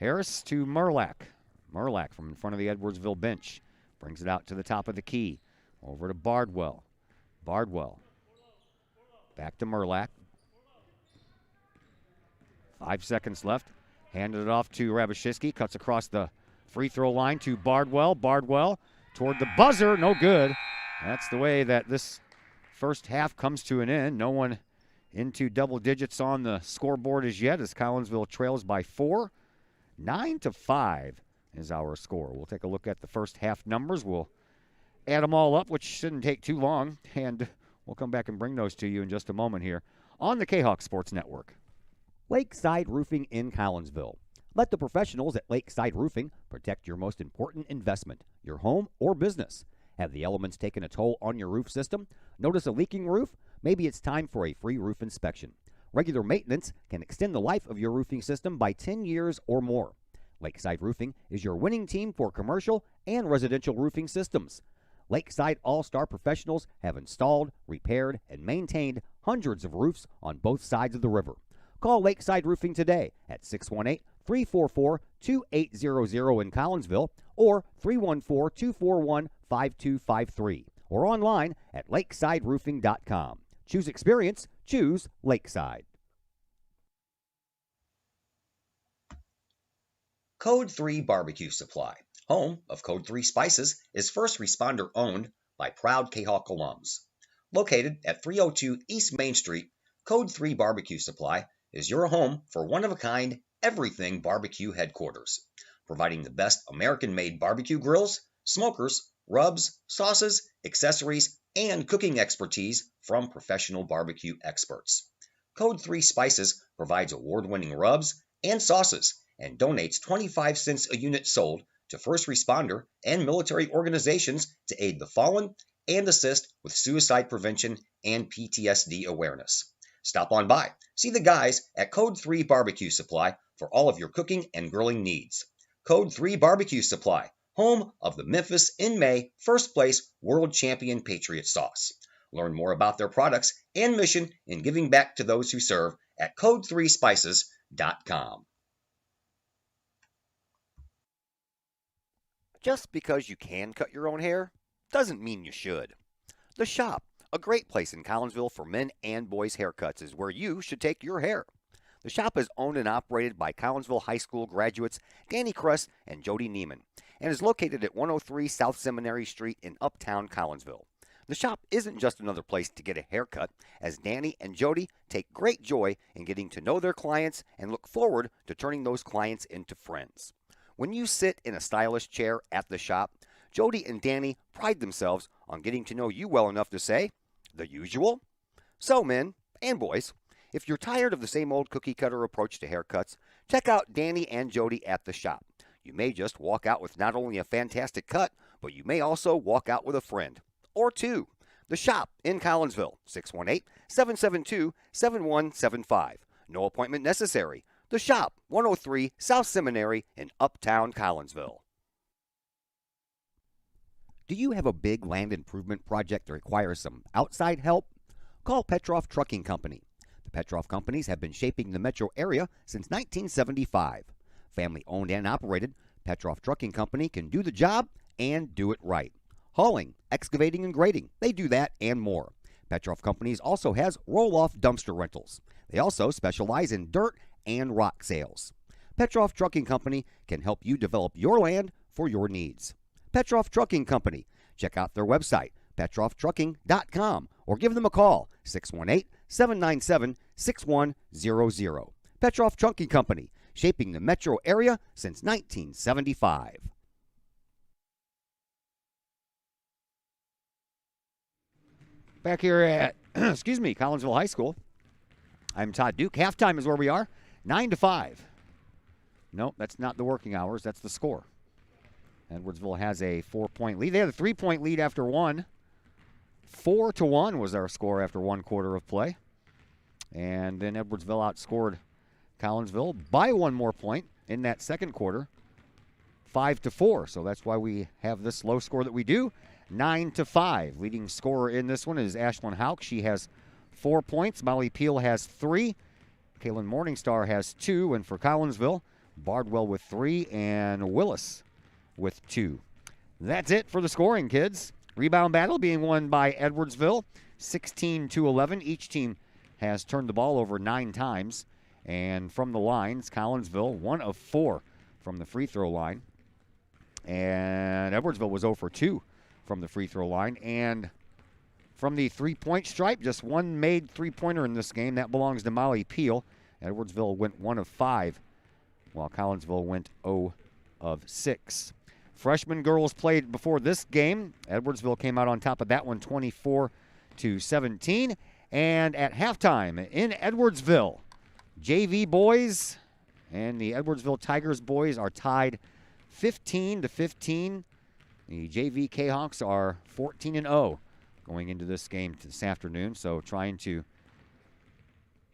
Harris to Merlack. Merlack from in front of the Edwardsville bench. Brings it out to the top of the key. Over to Bardwell. Bardwell. Back to Merlack. 5 seconds left. Handed it off to Rabashevsky. Cuts across the free throw line to Bardwell. Bardwell toward the buzzer. No good. That's the way that this first half comes to an end. No one into double digits on the scoreboard as yet, as Collinsville trails by 4. 9-5 is our score. We'll take a look at the first half numbers. We'll add them all up, which shouldn't take too long, and we'll come back and bring those to you in just a moment here on the Kahok Sports Network. Lakeside Roofing in Collinsville. Let the professionals at Lakeside Roofing protect your most important investment, your home or business. Have the elements taken a toll on your roof system? Notice a leaking roof? Maybe it's time for a free roof inspection. Regular maintenance can extend the life of your roofing system by 10 years or more. Lakeside Roofing is your winning team for commercial and residential roofing systems. Lakeside All-Star professionals have installed, repaired, and maintained hundreds of roofs on both sides of the river. Call Lakeside Roofing today at 618-344-2800 in Collinsville or 314-241-5253 or online at lakesideroofing.com. Choose experience, choose Lakeside. Code 3 Barbecue Supply, home of Code 3 Spices, is first responder owned by proud Kahok alums. Located at 302 East Main Street, Code 3 Barbecue Supply is your home for one-of-a-kind everything barbecue headquarters, providing the best American-made barbecue grills, smokers, rubs, sauces, accessories, and cooking expertise from professional barbecue experts. Code 3 Spices provides award-winning rubs and sauces and donates 25 cents a unit sold to first responder and military organizations to aid the fallen and assist with suicide prevention and PTSD awareness. Stop on by. See the guys at Code 3 Barbecue Supply for all of your cooking and grilling needs. Code 3 Barbecue Supply, home of the Memphis in May first place world champion Patriot sauce. Learn more about their products and mission in giving back to those who serve at code3spices.com. Just because you can cut your own hair doesn't mean you should. The Shop, a great place in Collinsville for men and boys haircuts, is where you should take your hair. The Shop is owned and operated by Collinsville High School graduates Danny Kress and Jody Neiman and is located at 103 South Seminary Street in Uptown Collinsville. The Shop isn't just another place to get a haircut, as Danny and Jody take great joy in getting to know their clients and look forward to turning those clients into friends. When you sit in a stylish chair at the Shop, Jody and Danny pride themselves on getting to know you well enough to say, the usual? So, men and boys, if you're tired of the same old cookie-cutter approach to haircuts, check out Danny and Jody at the Shop. You may just walk out with not only a fantastic cut, but you may also walk out with a friend or two. The Shop in Collinsville, 618-772-7175. No appointment necessary. The Shop, 103 South Seminary in Uptown Collinsville. Do you have a big land improvement project that requires some outside help? Call Petroff Trucking Company. The Petroff Companies have been shaping the metro area since 1975. Family owned and operated, Petroff Trucking Company can do the job and do it right. Hauling, excavating, and grading, they do that and more. Petroff Companies also has roll-off dumpster rentals. They also specialize in dirt and rock sales. Petroff Trucking Company can help you develop your land for your needs. Petroff Trucking Company. Check out their website, petrofftrucking.com, or give them a call, 618-797-6100. Petroff Trucking Company, shaping the metro area since 1975. Back here at, Collinsville High School. I'm Todd Duke. Halftime is where we are, 9-5. Nope, that's not the working hours. That's the score. Edwardsville has a 4-point lead. They had a 3-point lead after one. 4-1 was our score after one quarter of play. And then Edwardsville outscored Collinsville by one more point in that second quarter, 5-4. So that's why we have this low score that we do, 9-5. Leading scorer in this one is Ashlyn Hauk. She has 4 points. Molly Peel has 3. Kaylin Morningstar has 2. And for Collinsville, Bardwell with 3 and Willis with 2. That's it for the scoring, kids. Rebound battle being won by Edwardsville, 16-11. Each team has turned the ball over 9 times. And from the lines, Collinsville, 1 of 4 from the free throw line. And Edwardsville was 0 for 2 from the free throw line. And from the three-point stripe, just one made three-pointer in this game. That belongs to Molly Peel. Edwardsville went 1 of 5, while Collinsville went 0 of 6. Freshman girls played before this game. Edwardsville came out on top of that one, 24-17. And at halftime in Edwardsville, JV boys and the Edwardsville Tigers boys are tied 15-15. The JV Kahawks are 14-0 going into this game this afternoon. So trying to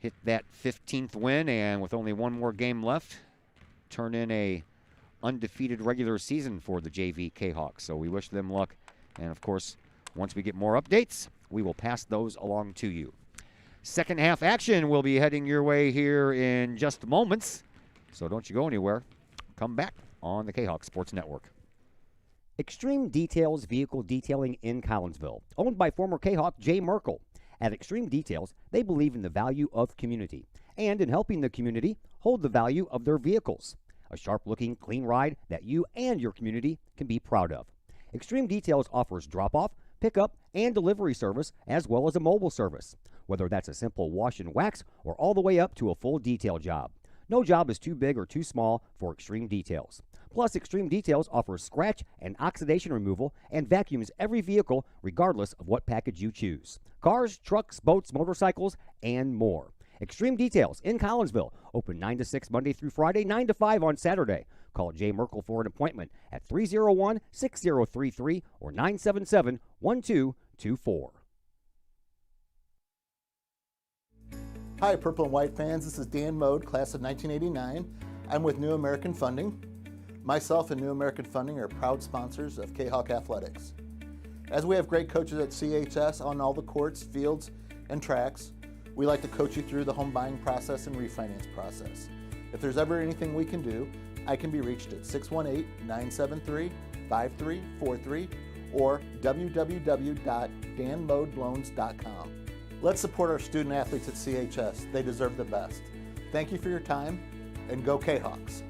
hit that 15th win, and with only one more game left, turn in a undefeated regular season for the JV Kahawks. So we wish them luck. And, of course, once we get more updates, we will pass those along to you. Second half action will be heading your way here in just moments. So don't you go anywhere. Come back on the Kahawk Sports Network. Extreme Details Vehicle Detailing in Collinsville, owned by former Kahawk Jay Merkel. At Extreme Details, they believe in the value of community and in helping the community hold the value of their vehicles. A sharp-looking, clean ride that you and your community can be proud of. Extreme Details offers drop-off, pickup, and delivery service, as well as a mobile service, whether that's a simple wash and wax or all the way up to a full detail job. No job is too big or too small for Extreme Details. Plus, Extreme Details offers scratch and oxidation removal and vacuums every vehicle regardless of what package you choose. Cars, trucks, boats, motorcycles, and more. Extreme Details in Collinsville, open 9 to 6 Monday through Friday, 9 to 5 on Saturday. Call Jay Merkel for an appointment at 301-6033 or 977-1224. Hi, Purple and White fans. This is Dan Mode, class of 1989. I'm with New American Funding. Myself and New American Funding are proud sponsors of Kahawk Athletics. As we have great coaches at CHS on all the courts, fields, and tracks, we like to coach you through the home buying process and refinance process. If there's ever anything we can do, I can be reached at 618-973-5343 or www.danmodeloans.com. Let's support our student athletes at CHS. They deserve the best. Thank you for your time, and go Kahawks.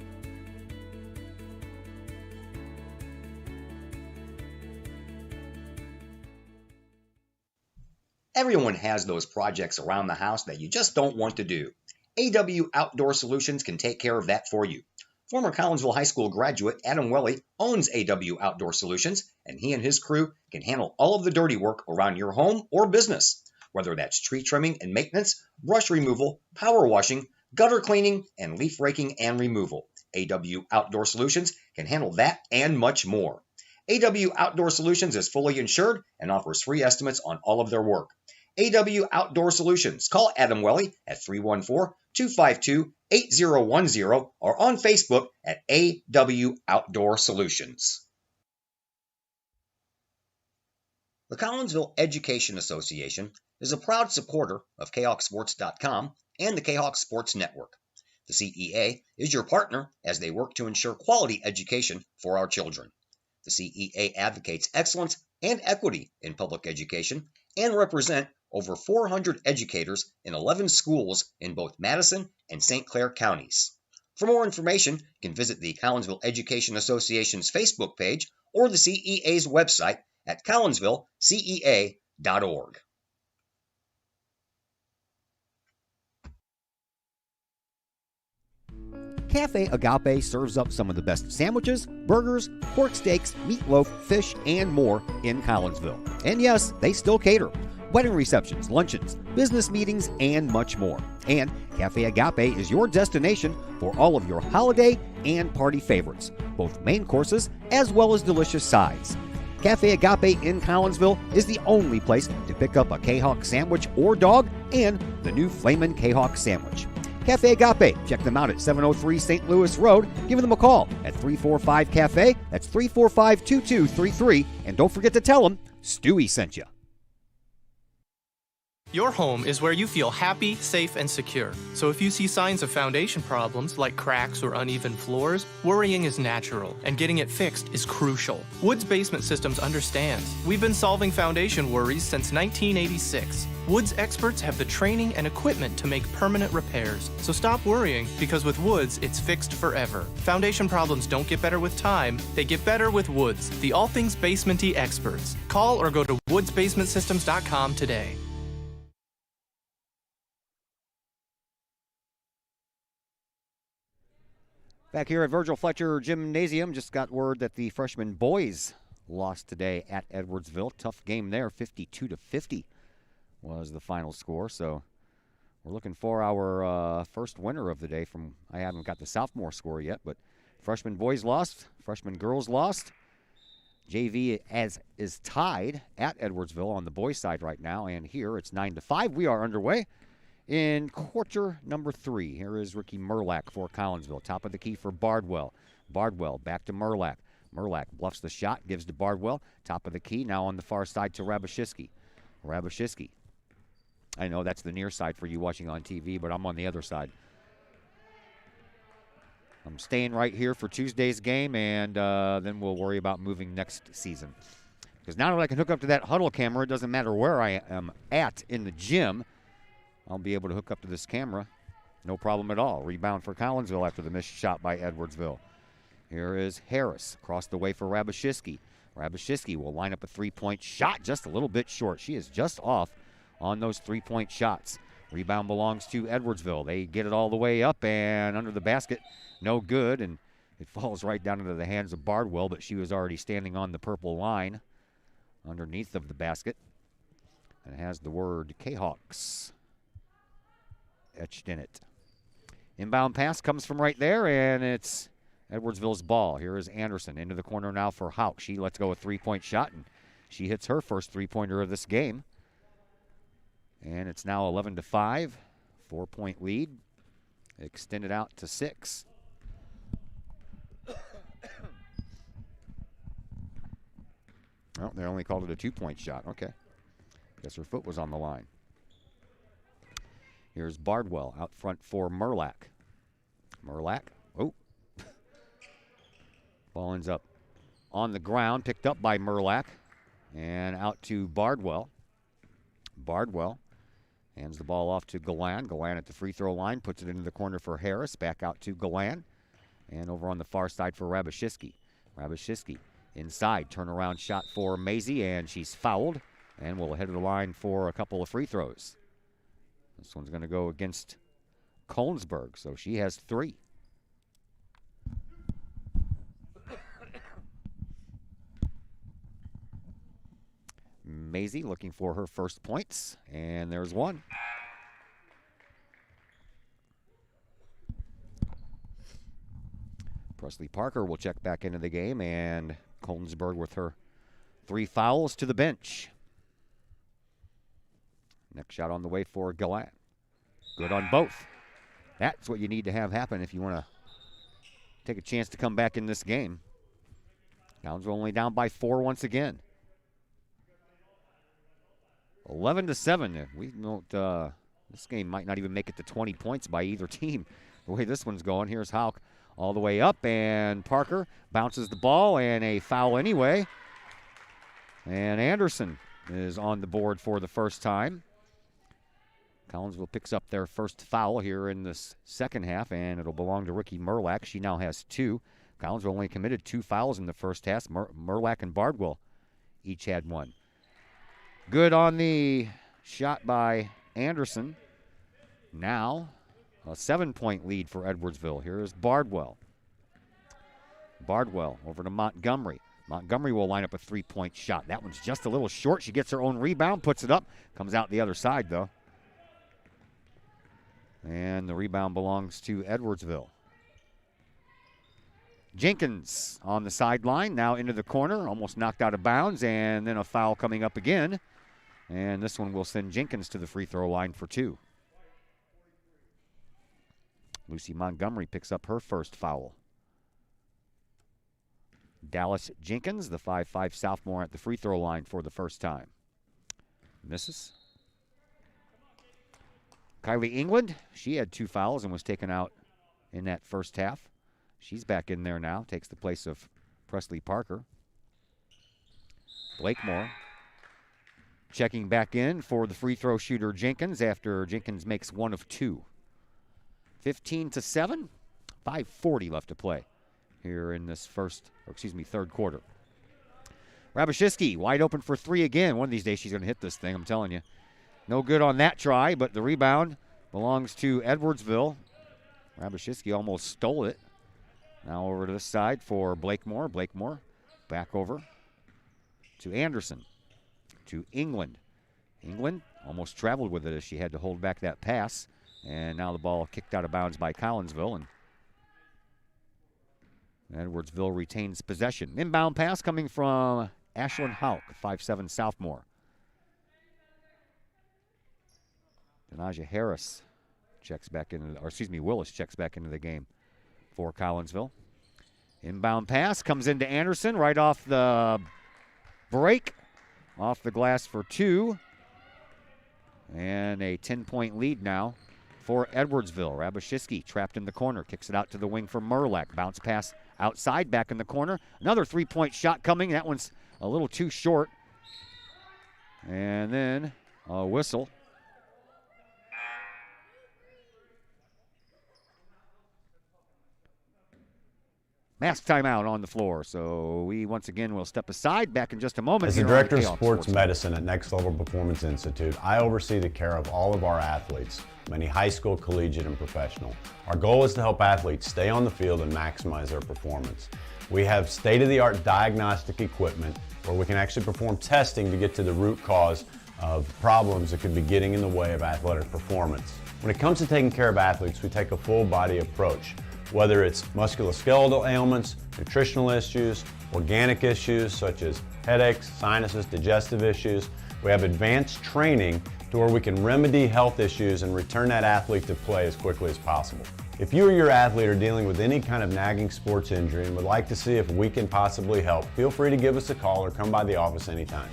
Everyone has those projects around the house that you just don't want to do. AW Outdoor Solutions can take care of that for you. Former Collinsville High School graduate Adam Welly owns AW Outdoor Solutions, and he and his crew can handle all of the dirty work around your home or business, whether that's tree trimming and maintenance, brush removal, power washing, gutter cleaning, and leaf raking and removal. AW Outdoor Solutions can handle that and much more. AW Outdoor Solutions is fully insured and offers free estimates on all of their work. AW Outdoor Solutions. Call Adam Welly at 314-252-8010 or on Facebook at AW Outdoor Solutions. The Collinsville Education Association is a proud supporter of KahokSports.com and the Kahok Sports Network. The CEA is your partner as they work to ensure quality education for our children. The CEA advocates excellence and equity in public education and represent over 400 educators in 11 schools in both Madison and St. Clair counties. For more information, you can visit the Collinsville Education Association's Facebook page or the CEA's website at collinsvillecea.org. Cafe Agape serves up some of the best sandwiches, burgers, pork steaks, meatloaf, fish, and more in Collinsville. And yes, they still cater. Wedding receptions, luncheons, business meetings, and much more. And Cafe Agape is your destination for all of your holiday and party favorites, both main courses as well as delicious sides. Cafe Agape in Collinsville is the only place to pick up a Kahok sandwich or dog and the new Flamin' Kahok sandwich. Cafe Agape, check them out at 703 St. Louis Road. Give them a call at 345-CAFE. That's 345-2233. And don't forget to tell them Stewie sent you. Your home is where you feel happy, safe, and secure. So if you see signs of foundation problems like cracks or uneven floors, worrying is natural, and getting it fixed is crucial. Woods Basement Systems understands. We've been solving foundation worries since 1986. Woods experts have the training and equipment to make permanent repairs. So stop worrying, because with Woods, it's fixed forever. Foundation problems don't get better with time, they get better with Woods, the all things basement-y experts. Call or go to woodsbasementsystems.com today. Back here at Virgil Fletcher Gymnasium, just got word that the freshman boys lost today at Edwardsville. Tough game there, 52-50 was the final score. So we're looking for our first winner of the day from, I haven't got the sophomore score yet, but freshman boys lost, freshman girls lost. JV is tied at Edwardsville on the boys' side right now, and here it's 9-5. We are underway in quarter number 3. Here is Ricky Merlack for Collinsville. Top of the key for Bardwell. Bardwell back to Merlack. Merlack bluffs the shot, gives to Bardwell. Top of the key, now on the far side to Rabashishki. Rabashishki. I know that's the near side for you watching on TV, but I'm on the other side. I'm staying right here for Tuesday's game, and then we'll worry about moving next season. Because now that I can hook up to that huddle camera, it doesn't matter where I am at in the gym. I'll be able to hook up to this camera. No problem at all. Rebound for Collinsville after the missed shot by Edwardsville. Here is Harris across the way for Rabashishki. Rabashishki will line up a three-point shot just a little bit short. She is just off on those three-point shots. Rebound belongs to Edwardsville. They get it all the way up and under the basket. No good, and it falls right down into the hands of Bardwell, but she was already standing on the purple line underneath of the basket. And it has the word Kahawks etched in it. Inbound pass comes from right there, and it's Edwardsville's ball. Here is Anderson into the corner now for Hauk. She lets go a three-point shot, and she hits her first three-pointer of this game. And it's now 11-5, 4-point lead, extended out to 6. Oh, they only called it a 2-point shot. Okay. Guess her foot was on the line. Here's Bardwell out front for Merlack. Merlack. Oh. Ball ends up on the ground, picked up by Merlack. And out to Bardwell. Bardwell hands the ball off to Galan. Galan at the free throw line, puts it into the corner for Harris. Back out to Galan. And over on the far side for Rabashishki. Rabashishki inside. Turnaround shot for Maisie, and she's fouled. And will head to the line for a couple of free throws. This one's going to go against Kolnsberg, so she has 3. Maisie looking for her first points, and there's one. Presley Parker will check back into the game, and Kolensberg with her 3 fouls to the bench. Next shot on the way for Gallat. Good on both. That's what you need to have happen if you want to take a chance to come back in this game. Collinsville only down by 4 once again. 11-7. We don't. This game might not even make it to 20 points by either team. The way this one's going. Here's Hauk all the way up, and Parker bounces the ball, and a foul anyway. And Anderson is on the board for the first time. Collinsville picks up their first foul here in this second half, and it'll belong to Ricky Merlack. She now has 2. Collinsville only committed 2 fouls in the first half. Merlack and Bardwell each had 1. Good on the shot by Anderson. Now a 7-point lead for Edwardsville. Here is Bardwell. Bardwell over to Montgomery. Montgomery will line up a 3-point shot. That one's just a little short. She gets her own rebound, puts it up. Comes out the other side, though. And the rebound belongs to Edwardsville. Jenkins on the sideline, now into the corner, almost knocked out of bounds, and then a foul coming up again. And this one will send Jenkins to the free throw line for 2. Lucy Montgomery picks up her first foul. Dallas Jenkins, the 5'5" sophomore, at the free throw line for the first time. Misses. Kylie England, she had 2 fouls and was taken out in that first half. She's back in there now, takes the place of Presley Parker. Blakemore checking back in for the free throw shooter Jenkins after Jenkins makes 1 of 2. 15-7, 5:40 left to play here in this third quarter. Rabashevsky wide open for 3 again. One of these days she's going to hit this thing, I'm telling you. No good on that try, but the rebound belongs to Edwardsville. Rabashevsky almost stole it. Now over to the side for Blakemore. Blakemore back over to Anderson, to England. England almost traveled with it as she had to hold back that pass. And now the ball kicked out of bounds by Collinsville. And Edwardsville retains possession. Inbound pass coming from Ashlyn Hauk, 5'7" sophomore. Denaja Harris checks back into, Willis checks back into the game for Collinsville. Inbound pass comes into Anderson right off the break. Off the glass for 2. And a 10-point lead now for Edwardsville. Rabashevsky trapped in the corner, kicks it out to the wing for Merlack. Bounce pass outside, back in the corner. Another 3-point shot coming. That one's a little too short. And then a whistle. Mask timeout on the floor. So we once again will step aside. Back in just a moment. As the Director of Sports Medicine at Next Level Performance Institute, I oversee the care of all of our athletes, many high school, collegiate, and professional. Our goal is to help athletes stay on the field and maximize their performance. We have state-of-the-art diagnostic equipment where we can actually perform testing to get to the root cause of problems that could be getting in the way of athletic performance. When it comes to taking care of athletes, we take a full-body approach. Whether it's musculoskeletal ailments, nutritional issues, organic issues such as headaches, sinuses, digestive issues, we have advanced training to where we can remedy health issues and return that athlete to play as quickly as possible. If you or your athlete are dealing with any kind of nagging sports injury and would like to see if we can possibly help, feel free to give us a call or come by the office anytime.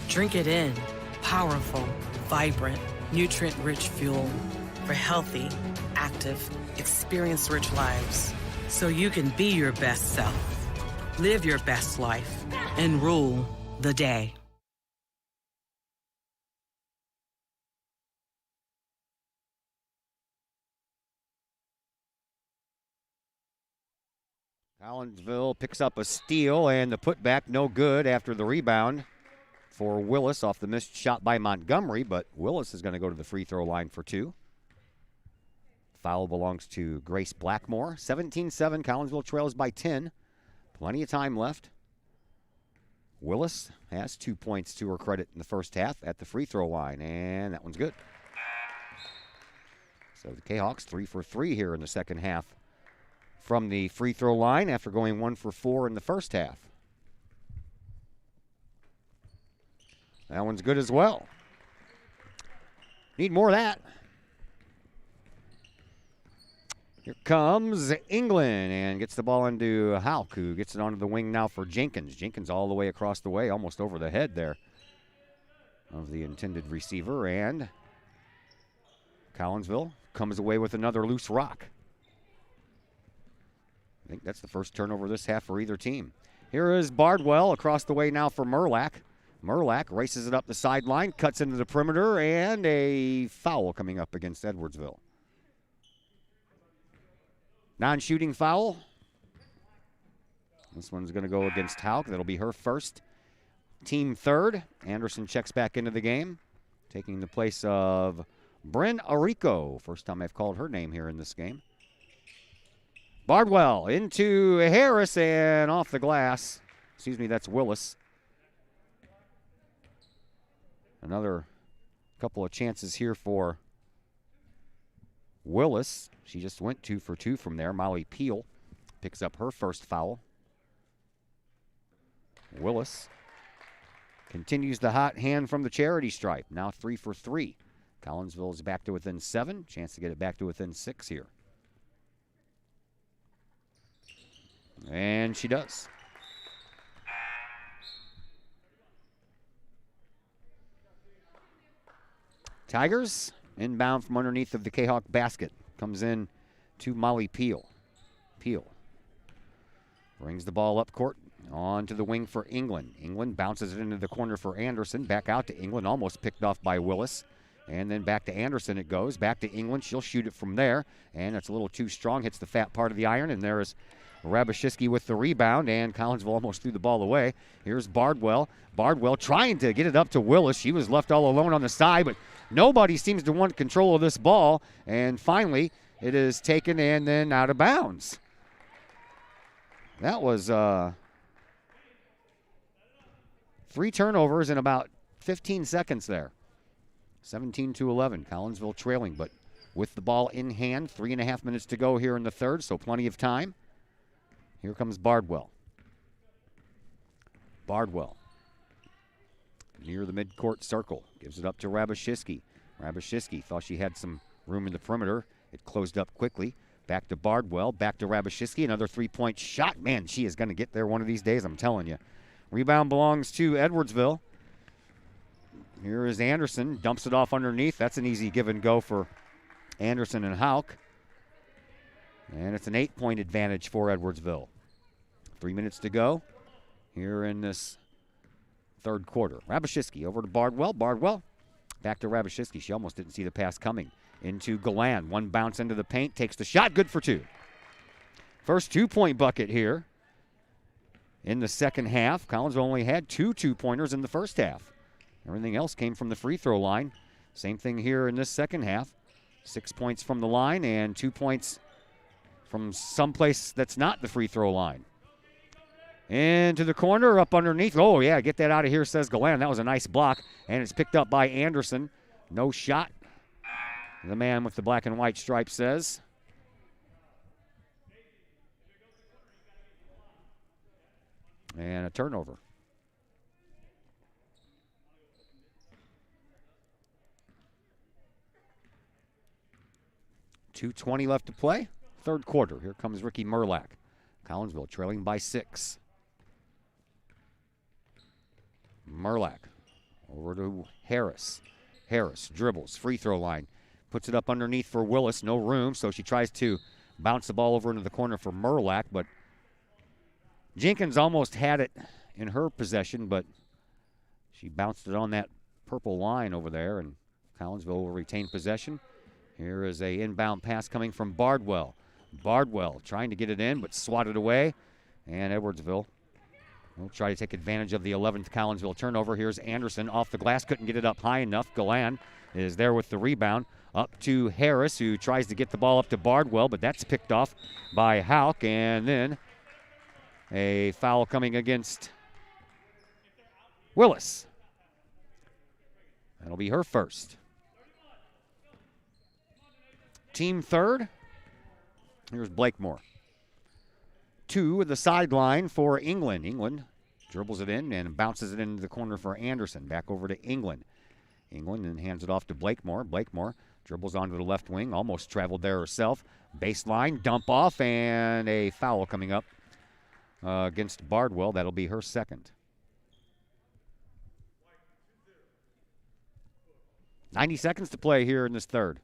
Drink it in. Powerful, vibrant, nutrient-rich fuel for healthy, active, experience-rich lives. So you can be your best self, live your best life, and rule the day. Collinsville picks up a steal, and the putback no good after the rebound for Willis off the missed shot by Montgomery, but Willis is going to go to the free throw line for 2. Foul belongs to Grace Blackmore. 17-7, Collinsville trails by 10. Plenty of time left. Willis has 2 points to her credit in the first half at the free throw line, and that one's good. So the Kahawks 3 for 3 here in the second half from the free throw line after going 1 for 4 in the first half. That one's good as well. Need more of that. Here comes England and gets the ball into Kahok, who gets it onto the wing now for Jenkins. Jenkins all the way across the way, almost over the head there of the intended receiver. And Collinsville comes away with another loose rock. I think that's the first turnover this half for either team. Here is Bardwell across the way now for Merlack. Merlack races it up the sideline, cuts into the perimeter, and a foul coming up against Edwardsville. Non-shooting foul. This one's going to go against Kahok. That'll be her first. Team third. Anderson checks back into the game, taking the place of Bryn Arico. First time I've called her name here in this game. Bardwell into Harris and off the glass. Excuse me, that's Willis. Another couple of chances here for Willis. She just went 2 for 2 from there. Molly Peel picks up her first foul. Willis continues the hot hand from the charity stripe. Now 3 for 3. Collinsville is back to within 7. Chance to get it back to within 6 here. And she does. Tigers inbound from underneath of the Kahok basket. Comes in to Molly Peel. Peel brings the ball up court on to the wing for England. England bounces it into the corner for Anderson. Back out to England, almost picked off by Willis. And then back to Anderson it goes. Back to England. She'll shoot it from there. And it's a little too strong. Hits the fat part of the iron. And there is Rabashevsky with the rebound. And Collinsville almost threw the ball away. Here's Bardwell. Bardwell trying to get it up to Willis. She was left all alone on the side, but nobody seems to want control of this ball. And finally, it is taken and then out of bounds. That was 3 turnovers in about 15 seconds there. 17-11. Collinsville trailing, but with the ball in hand, 3.5 minutes to go here in the third, so plenty of time. Here comes Bardwell. Bardwell near the midcourt circle. Gives it up to Rabashevsky. Rabashevsky thought she had some room in the perimeter. It closed up quickly. Back to Bardwell. Back to Rabashevsky. Another 3-point shot. Man, she is going to get there one of these days, I'm telling you. Rebound belongs to Edwardsville. Here is Anderson. Dumps it off underneath. That's an easy give and go for Anderson and Kahok. And it's an 8-point advantage for Edwardsville. 3 minutes to go here in this third quarter. Rabashevsky over to Bardwell. Bardwell back to Rabashevsky. She almost didn't see the pass coming. Into Galan. One bounce into the paint. Takes the shot. Good for 2. First 2-point bucket here in the second half. Collins only had 2 2-pointers in the first half. Everything else came from the free throw line. Same thing here in this second half. 6 points from the line and 2 points from someplace that's not the free throw line. Into the corner, up underneath. Oh, yeah, get that out of here, says Galan. That was a nice block, and it's picked up by Anderson. No shot, the man with the black and white stripe says. And a turnover. .220 left to play. Third quarter. Here comes Ricky Merlack. Collinsville trailing by 6. Merlack over to Harris. Harris dribbles, free throw line. Puts it up underneath for Willis. No room, so she tries to bounce the ball over into the corner for Merlack, but Jenkins almost had it in her possession, but she bounced it on that purple line over there, and Collinsville will retain possession. Here is a inbound pass coming from Bardwell. Bardwell trying to get it in, but swatted away. And Edwardsville will try to take advantage of the 11th Collinsville turnover. Here's Anderson off the glass, couldn't get it up high enough. Galan is there with the rebound. Up to Harris, who tries to get the ball up to Bardwell, but that's picked off by Kahok. And then a foul coming against Willis. That'll be her first. Team third. Here's Blakemore. 2 at the sideline for England. England dribbles it in and bounces it into the corner for Anderson. Back over to England. England and hands it off to Blakemore. Blakemore dribbles onto the left wing, almost traveled there herself. Baseline, dump off, and a foul coming up against Bardwell. That'll be her second. 90 seconds to play here in this third.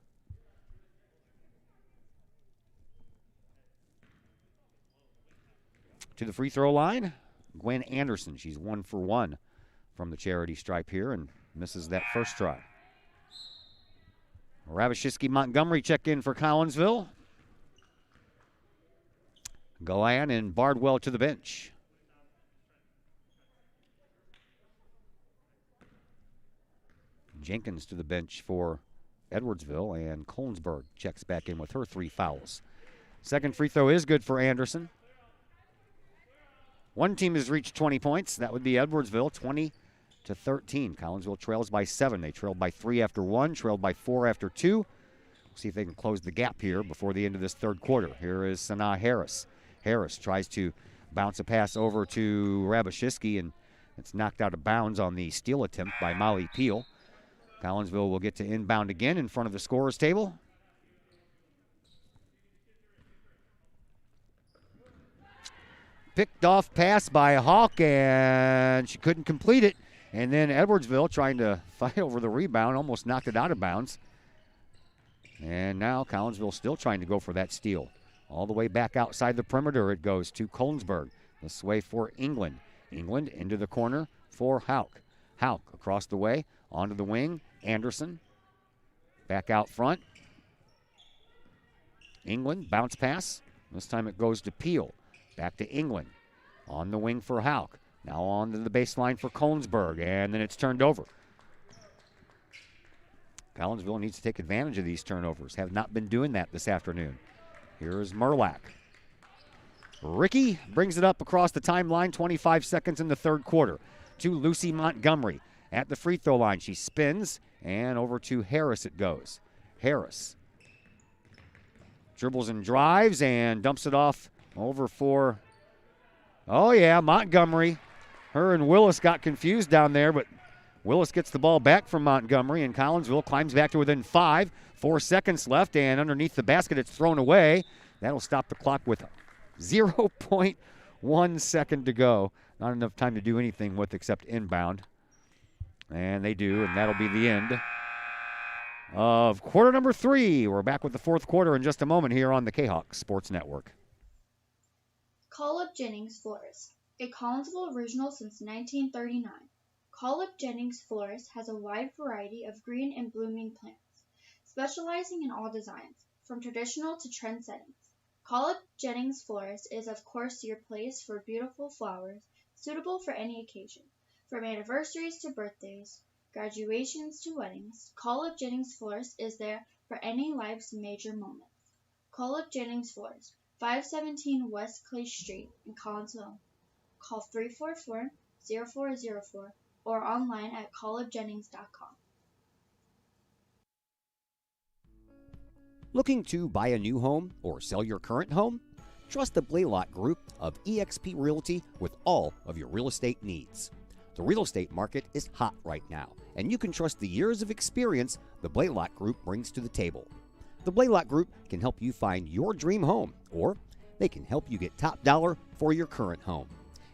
To the free throw line, Gwen Anderson. She's 1 for 1 from the charity stripe here and misses that first try. Ravashitsky Montgomery check in for Collinsville. Galan and Bardwell to the bench. Jenkins to the bench for Edwardsville, and Kolnsberg checks back in with her 3 fouls. Second free throw is good for Anderson. One team has reached 20 points. That would be Edwardsville, 20-13. Collinsville trails by 7. They trailed by 3 after 1, trailed by 4 after 2. We'll see if they can close the gap here before the end of this third quarter. Here is Sanaa Harris. Harris tries to bounce a pass over to Rabashitsky, and it's knocked out of bounds on the steal attempt by Molly Peel. Collinsville will get to inbound again in front of the scorer's table. Picked off pass by Hawk, and she couldn't complete it. And then Edwardsville trying to fight over the rebound, almost knocked it out of bounds. And now Collinsville still trying to go for that steal. All the way back outside the perimeter it goes to Kolnsberg. This way for England. England into the corner for Hauk. Hauk across the way, onto the wing. Anderson back out front. England, bounce pass. This time it goes to Peel. Back to England. On the wing for Hauk. Now on to the baseline for Kolnsberg, and then it's turned over. Collinsville needs to take advantage of these turnovers. Have not been doing that this afternoon. Here is Merlack. Ricky brings it up across the timeline, 25 seconds in the third quarter, to Lucy Montgomery. At the free throw line, she spins, and over to Harris it goes. Harris dribbles and drives and dumps it off over for, oh yeah, Montgomery. Her and Willis got confused down there, but Willis gets the ball back from Montgomery, and Collinsville climbs back to within 5. 4 seconds left, and underneath the basket it's thrown away. That'll stop the clock with 0.1 second to go. Not enough time to do anything with except inbound. And they do, and that'll be the end of quarter number 3. We're back with the fourth quarter in just a moment here on the Kahok Sports Network. Call Up Jennings Florist, a Collinsville original since 1939. Call Up Jennings Florist has a wide variety of green and blooming plants, specializing in all designs, from traditional to trend settings. Call Up Jennings Florist is of course your place for beautiful flowers, suitable for any occasion. From anniversaries to birthdays, graduations to weddings, Call Up Jennings Florist is there for any life's major moments. Call Up Jennings Florist, 517 West Clay Street in Collinsville. Call 344-0404 or online at callupjennings.com. Looking to buy a new home or sell your current home? Trust the Blaylock Group of eXp Realty with all of your real estate needs. The real estate market is hot right now, and you can trust the years of experience the Blaylock Group brings to the table. The Blaylock Group can help you find your dream home, or they can help you get top dollar for your current home.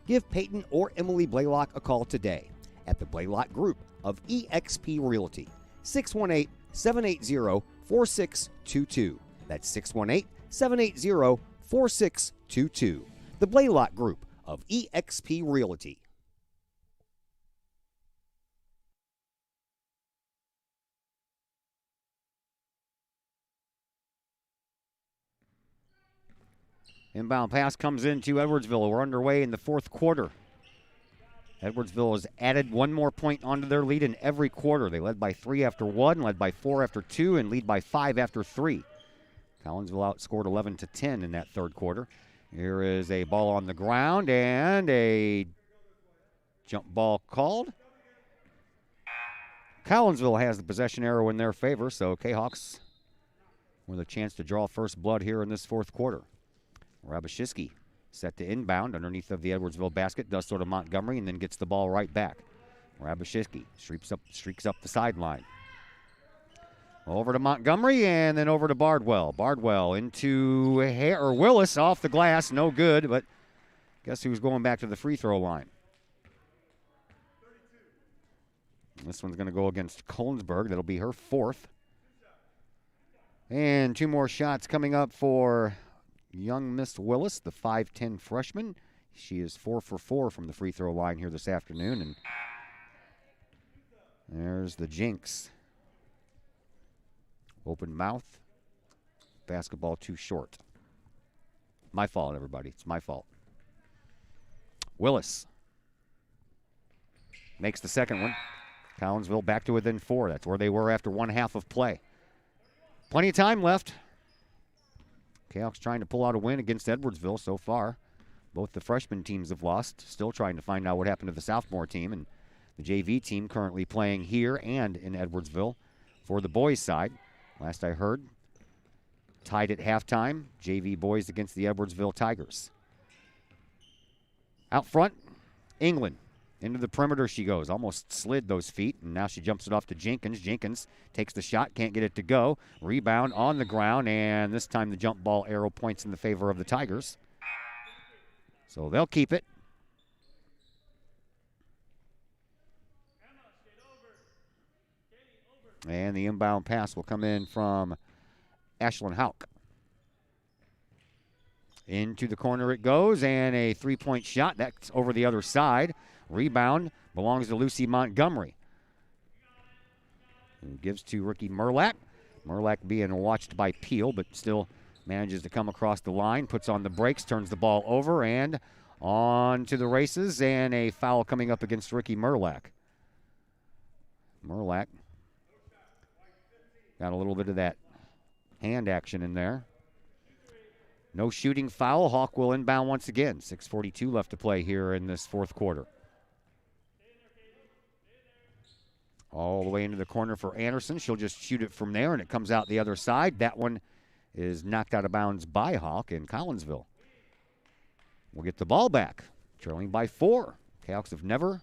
Give Peyton or Emily Blaylock a call today at the Blaylock Group of eXp Realty, 618-780-4622. That's 618-780-4622. The Blaylock Group of eXp Realty. Inbound pass comes into Edwardsville. We're underway in the fourth quarter. Edwardsville has added one more point onto their lead in every quarter. They led by 3 after 1, led by 4 after 2, and lead by 5 after 3. Collinsville outscored 11-10 in that third quarter. Here is a ball on the ground and a jump ball called. Collinsville has the possession arrow in their favor, so Kahawks with a chance to draw first blood here in this fourth quarter. Rabashitsky set to inbound underneath of the Edwardsville basket, does so to Montgomery, and then gets the ball right back. Rabashitsky streaks up the sideline. Over to Montgomery, and then over to Bardwell. Bardwell into Willis off the glass, no good, but guess who's going back to the free throw line? This one's going to go against Kolensburg. That'll be her fourth. And 2 more shots coming up for young Miss Willis, the 5'10 freshman. She is 4 for 4 from the free throw line here this afternoon. And there's the jinx. Open mouth. Basketball too short. My fault, everybody. It's my fault. Willis makes the second one. Collinsville back to within 4. That's where they were after 1 half of play. Plenty of time left. Kahawks trying to pull out a win against Edwardsville so far. Both the freshman teams have lost. Still trying to find out what happened to the sophomore team. And the JV team currently playing here and in Edwardsville for the boys' side. Last I heard, tied at halftime. JV boys against the Edwardsville Tigers. Out front, England. Into the perimeter she goes. Almost slid those feet, and now she jumps it off to Jenkins. Jenkins takes the shot, can't get it to go. Rebound on the ground, and this time the jump ball arrow points in the favor of the Tigers. So they'll keep it. And the inbound pass will come in from Ashlyn Hauk. Into the corner it goes, and a three-point shot. That's over the other side. Rebound belongs to Lucy Montgomery, who gives to Ricky Merlack. Merlack being watched by Peel, but still manages to come across the line, puts on the brakes, turns the ball over, and on to the races, and a foul coming up against Ricky Merlack. Merlack got a little bit of that hand action in there. No shooting foul. Hawk will inbound once again. 6:42 left to play here in this fourth quarter. All the way into the corner for Anderson. She'll just shoot it from there, and it comes out the other side. That one is knocked out of bounds by Hawk in Collinsville. We'll get the ball back, trailing by 4. Kahawks have never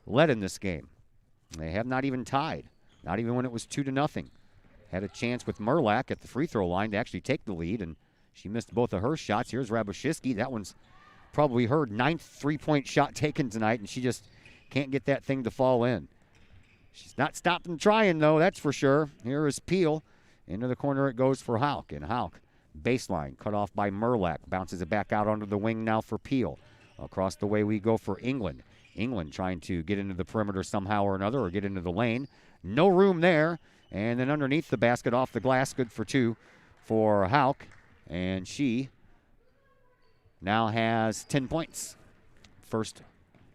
led in this game. They have not even tied, not even when it was 2-0. Had a chance with Merlack at the free throw line to actually take the lead, and she missed both of her shots. Here's Rabashitsky. That one's probably her 9th three-point shot taken tonight, and she just can't get that thing to fall in. She's not stopping trying, though, that's for sure. Here is Peel. Into the corner it goes for Hauk, and Hauk, baseline, cut off by Merlack. Bounces it back out onto the wing now for Peel. Across the way we go for England. England trying to get into the perimeter somehow or another, or get into the lane. No room there. And then underneath the basket, off the glass, good for 2 for Hauk. And she now has 10 points. First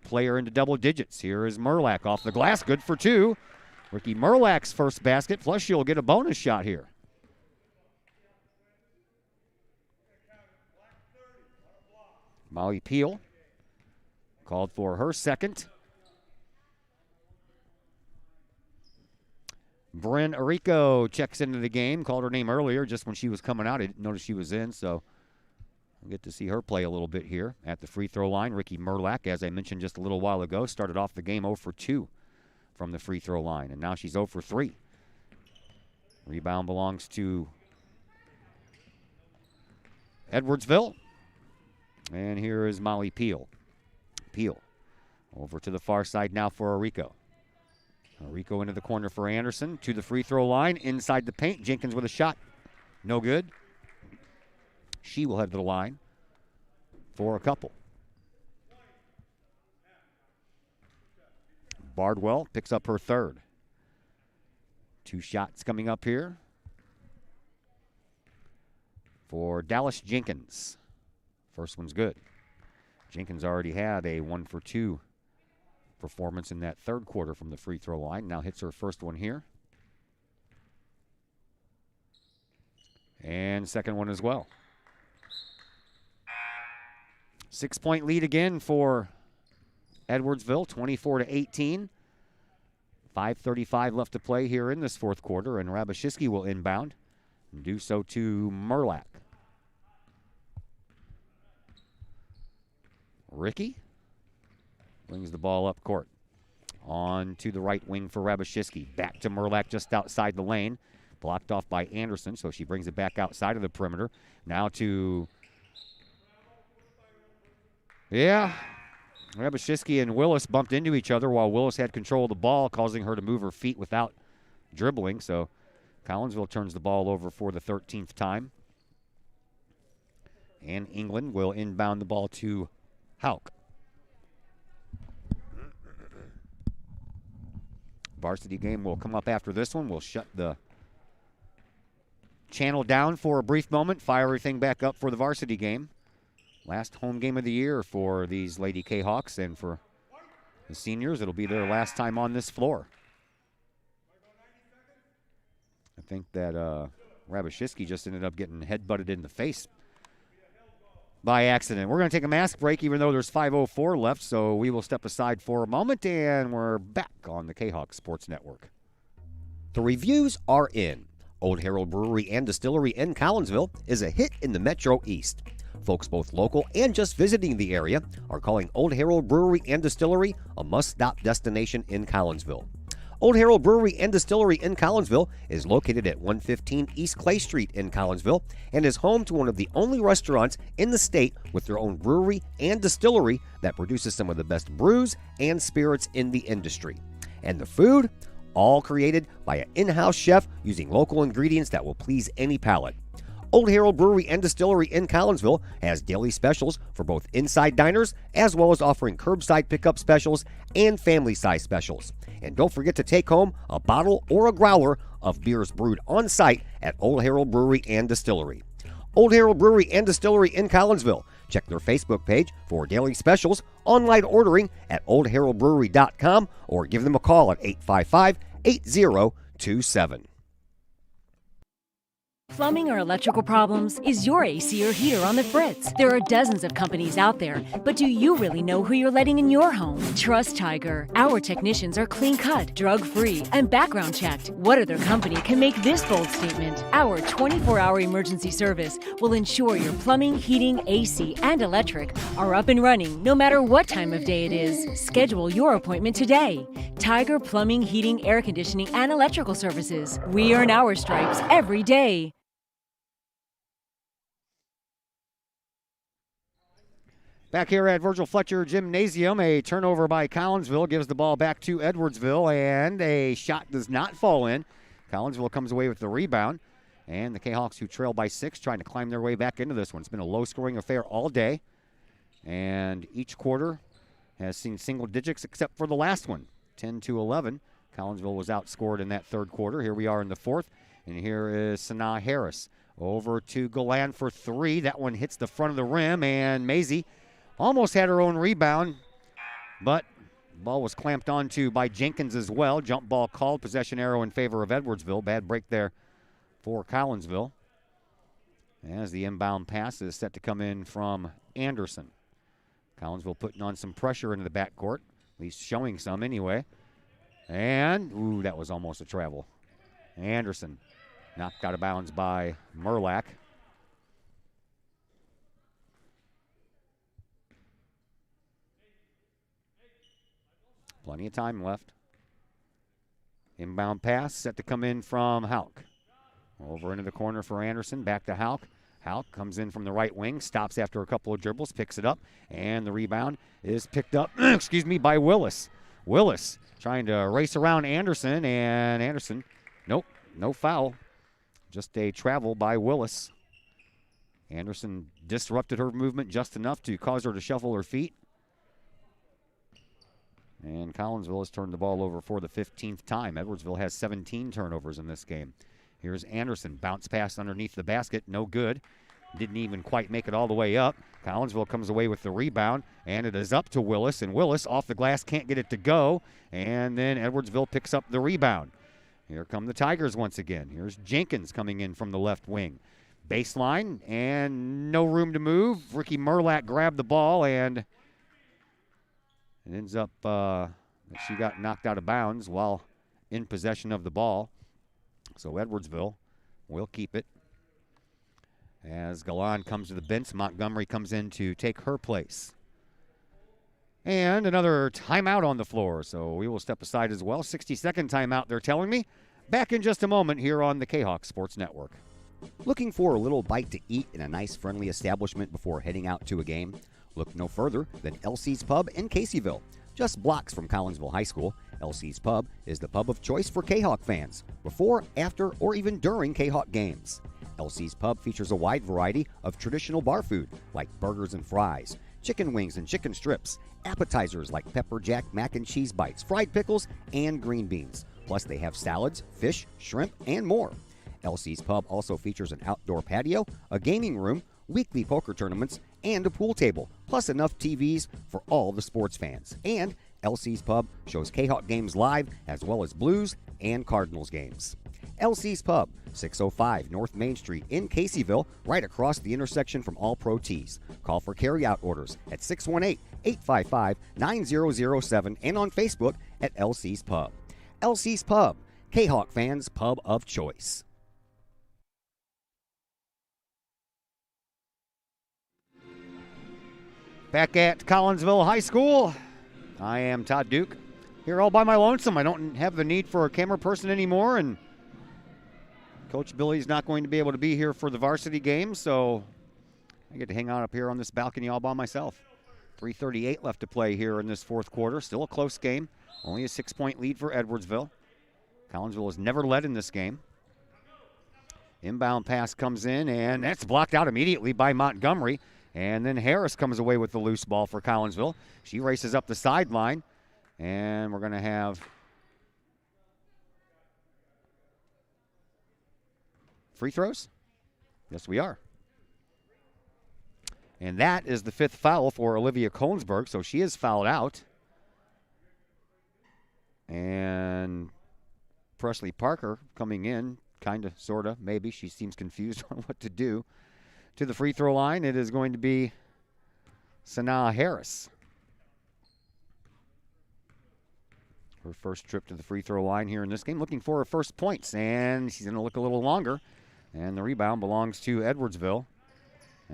player into double digits. Here is Merlack off the glass, good for 2. Ricky Merlack's first basket, plus she'll get a bonus shot here. Molly Peel called for her second. Bryn Arico checks into the game. Called her name earlier just when she was coming out. I didn't notice she was in, so we'll get to see her play a little bit here at the free throw line. Ricky Merlack, as I mentioned just a little while ago, started off the game 0 for 2 from the free throw line, and now she's 0 for 3. Rebound belongs to Edwardsville. And here is Molly Peel. Peel over to the far side now for Arico. Arico into the corner for Anderson. To the free throw line. Inside the paint. Jenkins with a shot. No good. She will head to the line for a couple. Bardwell picks up her third. 2 shots coming up here for Dallas Jenkins. First one's good. Jenkins already had a 1 for 2 performance in that third quarter from the free throw line. Now hits her first one here. And second one as well. 6-point lead again for Edwardsville, 24-18. 5:35 left to play here in this fourth quarter, and Rabashiski will inbound and do so to Merlack. Ricky brings the ball up court. On to the right wing for Rabashiski. Back to Merlack just outside the lane. Blocked off by Anderson, so she brings it back outside of the perimeter. Now to... Rabashiski and Willis bumped into each other while Willis had control of the ball, causing her to move her feet without dribbling. So Collinsville turns the ball over for the 13th time. And England will inbound the ball to Hauk. Varsity game will come up after this one. We'll shut the channel down for a brief moment, fire everything back up for the varsity game. Last home game of the year for these Lady Kahawks, and for the seniors, it'll be their last time on this floor. I think that Rabashiski just ended up getting headbutted in the face by accident. We're going to take a mask break, even though there's 5:04 left, so we will step aside for a moment, and we're back on the Kahawk Sports Network. The reviews are in. Old Herald Brewery and Distillery in Collinsville is a hit in the Metro East. Folks both local and just visiting the area are calling Old Herald Brewery and Distillery a must-stop destination in Collinsville. Old Herald Brewery and Distillery in Collinsville is located at 115 East Clay Street in Collinsville and is home to one of the only restaurants in the state with their own brewery and distillery that produces some of the best brews and spirits in the industry. And the food? All created by an in-house chef using local ingredients that will please any palate. Old Herald Brewery and Distillery in Collinsville has daily specials for both inside diners as well as offering curbside pickup specials and family-size specials. And don't forget to take home a bottle or a growler of beers brewed on site at Old Herald Brewery and Distillery. Old Herald Brewery and Distillery in Collinsville. Check their Facebook page for daily specials, online ordering at oldheraldbrewery.com, or give them a call at 855-8027. Plumbing or electrical problems? Is your AC or heater on the fritz? There are dozens of companies out there, but do you really know who you're letting in your home? Trust Tiger. Our technicians are clean-cut, drug-free, and background checked. What other company can make this bold statement? Our 24-hour emergency service will ensure your plumbing, heating, AC, and electric are up and running no matter what time of day it is. Schedule your appointment today. Tiger Plumbing, Heating, Air Conditioning, and Electrical Services. We earn our stripes every day. Back here at Virgil Fletcher Gymnasium, a turnover by Collinsville gives the ball back to Edwardsville, and a shot does not fall in. Collinsville comes away with the rebound, and the Kahawks, who trail by 6, trying to climb their way back into this one. It's been a low-scoring affair all day, and each quarter has seen single digits except for the last one, 10-11. Collinsville was outscored in that third quarter. Here we are in the fourth, and here is Sanaa Harris. Over to Galan for 3. That one hits the front of the rim, and Maisie almost had her own rebound, but the ball was clamped onto by Jenkins as well. Jump ball called, possession arrow in favor of Edwardsville. Bad break there for Collinsville. As the inbound pass is set to come in from Anderson. Collinsville putting on some pressure into the backcourt, at least showing some anyway. And, ooh, that was almost a travel. Anderson knocked out of bounds by Merlack. Plenty of time left. Inbound pass set to come in from Hauk. Over into the corner for Anderson. Back to Hauk. Hauk comes in from the right wing. Stops after a couple of dribbles. Picks it up. And the rebound is picked up, by Willis. Willis trying to race around Anderson. And Anderson, nope, no foul. Just a travel by Willis. Anderson disrupted her movement just enough to cause her to shuffle her feet. And Collinsville has turned the ball over for the 15th time. Edwardsville has 17 turnovers in this game. Here's Anderson. Bounce pass underneath the basket. No good. Didn't even quite make it all the way up. Collinsville comes away with the rebound, and it is up to Willis. And Willis, off the glass, can't get it to go. And then Edwardsville picks up the rebound. Here come the Tigers once again. Here's Jenkins coming in from the left wing. Baseline, and no room to move. Ricky Merlack grabbed the ball, and it ends up she got knocked out of bounds while in possession of the ball. So Edwardsville will keep it. As Galan comes to the bench, Montgomery comes in to take her place. And another timeout on the floor, so we will step aside as well. 60-second timeout, they're telling me. Back in just a moment here on the Kahok Sports Network. Looking for a little bite to eat in a nice, friendly establishment before heading out to a game? Look no further than LC's Pub in Caseyville. Just blocks from Collinsville High School, LC's Pub is the pub of choice for Kahawk fans, before, after, or even during Kahawk games. LC's Pub features a wide variety of traditional bar food, like burgers and fries, chicken wings and chicken strips, appetizers like pepper jack mac and cheese bites, fried pickles, and green beans. Plus, they have salads, fish, shrimp, and more. LC's Pub also features an outdoor patio, a gaming room, weekly poker tournaments, and a pool table, plus enough TVs for all the sports fans. And LC's Pub shows Kahawk games live, as well as Blues and Cardinals games. LC's Pub, 605 North Main Street in Caseyville, right across the intersection from All Pro Tees. Call for carry-out orders at 618-855-9007 and on Facebook at LC's Pub. LC's Pub, Kahawk fans' pub of choice. Back at Collinsville High School, I am Todd Duke, here all by my lonesome. I don't have the need for a camera person anymore, and Coach Billy's not going to be able to be here for the varsity game, so I get to hang out up here on this balcony all by myself. 3:38 left to play here in this fourth quarter. Still a close game. Only a 6-point lead for Edwardsville. Collinsville has never led in this game. Inbound pass comes in, and that's blocked out immediately by Montgomery. And then Harris comes away with the loose ball for Collinsville. She races up the sideline, and we're going to have free throws? Yes, we are. And that is the 5th foul for Olivia Kolensberg, so she is fouled out. And Presley Parker coming in, kind of, sort of, maybe. She seems confused on what to do. To the free throw line, it is going to be Sanaa Harris. Her first trip to the free throw line here in this game, looking for her first points, and she's going to look a little longer. And the rebound belongs to Edwardsville.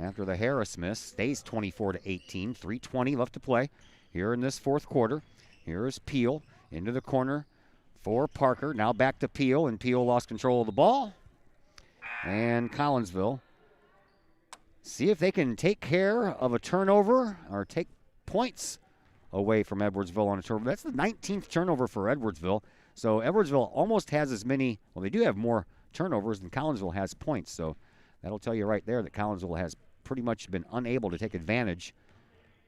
After the Harris miss, stays 24-18, 3:20 left to play here in this fourth quarter. Here is Peel into the corner for Parker. Now back to Peel, and Peel lost control of the ball. And Collinsville see if they can take care of a turnover or take points away from Edwardsville on a turnover. That's the 19th turnover for Edwardsville. So Edwardsville almost has as many, well, they do have more turnovers than Collinsville has points. So that'll tell you right there that Collinsville has pretty much been unable to take advantage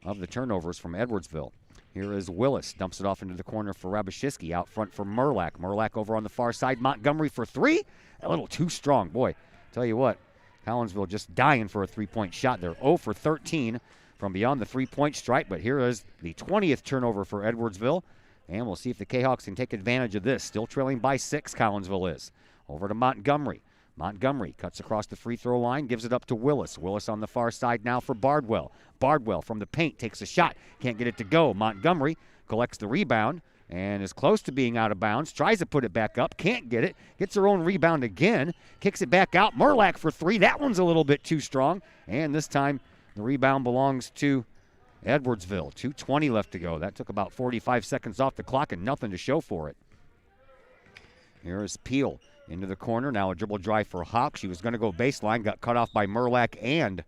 of the turnovers from Edwardsville. Here is Willis, dumps it off into the corner for Rabashitsky, out front for Merlack. Merlack over on the far side, Montgomery for three. A little too strong. Boy, tell you what, Collinsville just dying for a three-point shot. They're 0 for 13 from beyond the three-point stripe, but here is the 20th turnover for Edwardsville, and we'll see if the Kahawks can take advantage of this. Still trailing by 6, Collinsville is. Over to Montgomery. Montgomery cuts across the free throw line, gives it up to Willis. Willis on the far side now for Bardwell. Bardwell from the paint takes a shot, can't get it to go. Montgomery collects the rebound and is close to being out of bounds, tries to put it back up, can't get it, gets her own rebound again, kicks it back out. Merlack for three. That one's a little bit too strong, and this time the rebound belongs to Edwardsville. 2:20 left to go. That took about 45 seconds off the clock and nothing to show for it. Here is Peel into the corner. Now a dribble drive for Hawk. She was going to go baseline, got cut off by Merlack and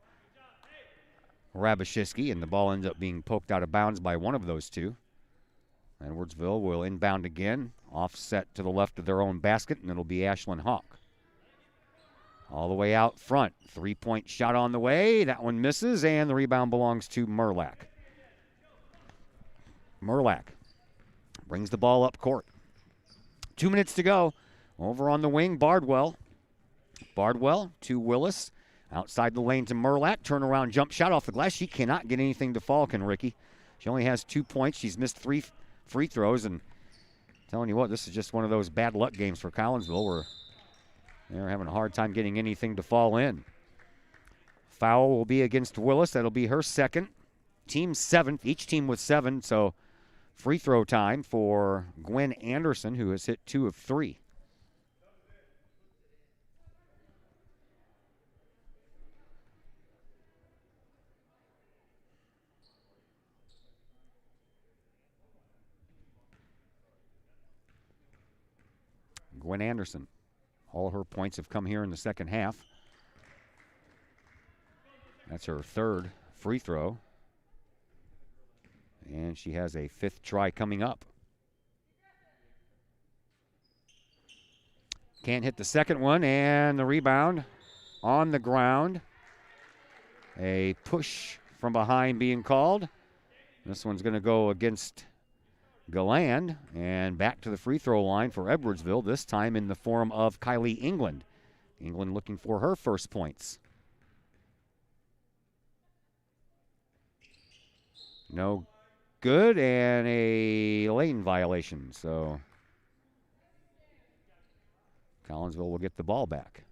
Rabashitsky, and the ball ends up being poked out of bounds by one of those two. Edwardsville will inbound again, offset to the left of their own basket, and it'll be Ashlyn Hawk. All the way out front. Three-point shot on the way. That one misses, and the rebound belongs to Merlack. Merlack brings the ball up court. 2 minutes to go. Over on the wing, Bardwell. Bardwell to Willis. Outside the lane to Merlack. Turnaround jump shot off the glass. She cannot get anything to fall, can Ricky. She only has 2 points. She's missed 3 free throws, and telling you what, this is just one of those bad luck games for Collinsville where they're having a hard time getting anything to fall in. Foul will be against Willis. That'll be her second. Team 7th. Each team with 7, so Free throw time for Gwen Anderson, who has hit 2 of 3. Gwen Anderson, all her points have come here in the second half. That's her 3rd free throw. And she has a 5th try coming up. Can't hit the second one, and the rebound on the ground. A push from behind being called. This one's going to go against Galland, and back to the free throw line for Edwardsville, this time in the form of Kylie England. England looking for her first points. No good, and a lane violation, so Collinsville will get the ball back.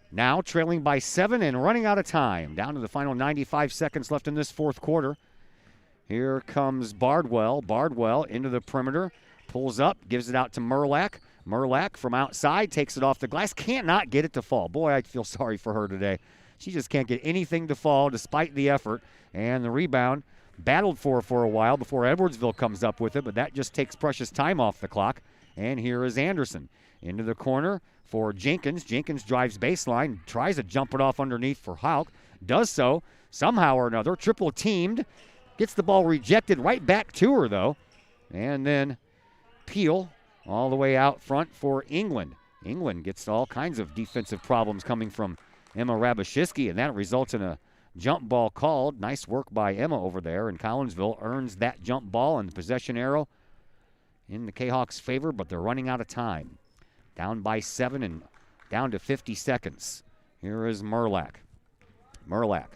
Now trailing by 7 and running out of time. Down to the final 95 seconds left in this fourth quarter. Here comes Bardwell. Bardwell into the perimeter, pulls up, gives it out to Merlack. Merlack from outside takes it off the glass. Can't not get it to fall. Boy, I feel sorry for her today. She just can't get anything to fall despite the effort. And the rebound battled for a while before Edwardsville comes up with it, but that just takes precious time off the clock. And here is Anderson into the corner for Jenkins. Jenkins drives baseline, tries to jump it off underneath for Hauk. Does so somehow or another. Triple teamed. Gets the ball rejected right back to her, though. And then Peel all the way out front for England. England gets all kinds of defensive problems coming from Emma Rabashitsky, and that results in a jump ball called. Nice work by Emma over there, and Collinsville earns that jump ball and the possession arrow in the Kahawks' favor, but they're running out of time. Down by 7 and down to 50 seconds. Here is Merlack. Merlack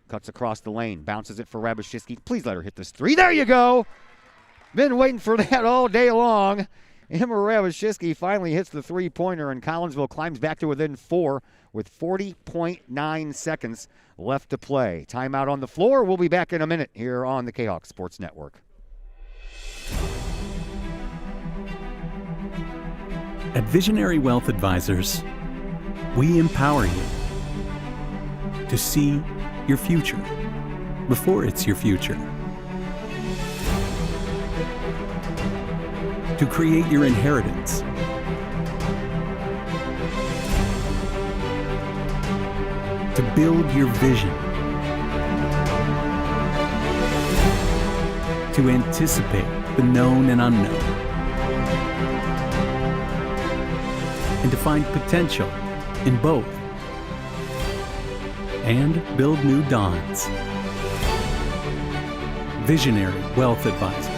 cuts across the lane, bounces it for Rabashitsky. Please let her hit this 3. There you go. Been waiting for that all day long. Emma Rabashitsky finally hits the 3-pointer, and Collinsville climbs back to within 4 with 40.9 seconds left to play. Timeout on the floor. We'll be back in a minute here on the Kahawk Sports Network. At Visionary Wealth Advisors, we empower you to see your future before it's your future, to create your inheritance, to build your vision, to anticipate the known and unknown, and to find potential in both, and build new dawns. Visionary Wealth Advisors.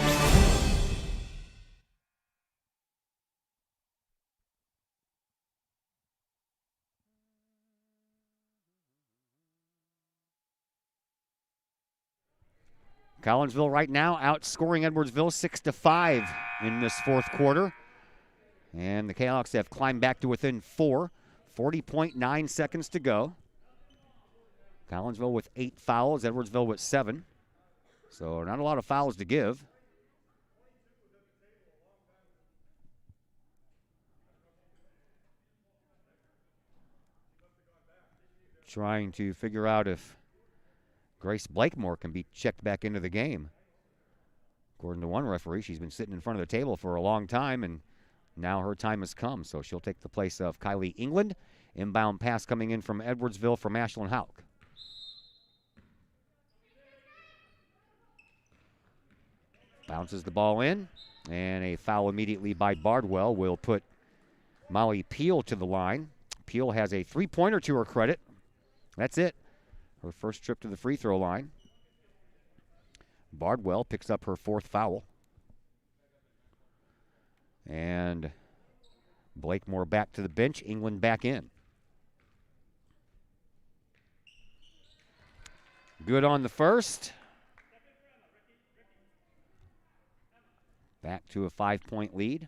Collinsville right now outscoring Edwardsville 6-5 in this fourth quarter. And the Kahawks have climbed back to within 4. 40.9 seconds to go. Collinsville with 8 fouls, Edwardsville with 7. So not a lot of fouls to give. Trying to figure out if Grace Blakemore can be checked back into the game. According to one referee, she's been sitting in front of the table for a long time, and now her time has come, so she'll take the place of Kylie England. Inbound pass coming in from Edwardsville from Ashlyn Hauk. Bounces the ball in, and a foul immediately by Bardwell will put Molly Peel to the line. Peel has a 3-pointer to her credit. That's it. Her first trip to the free throw line. Bardwell picks up her 4th foul. And Blakemore back to the bench, England back in. Good on the first. Back to a 5-point lead.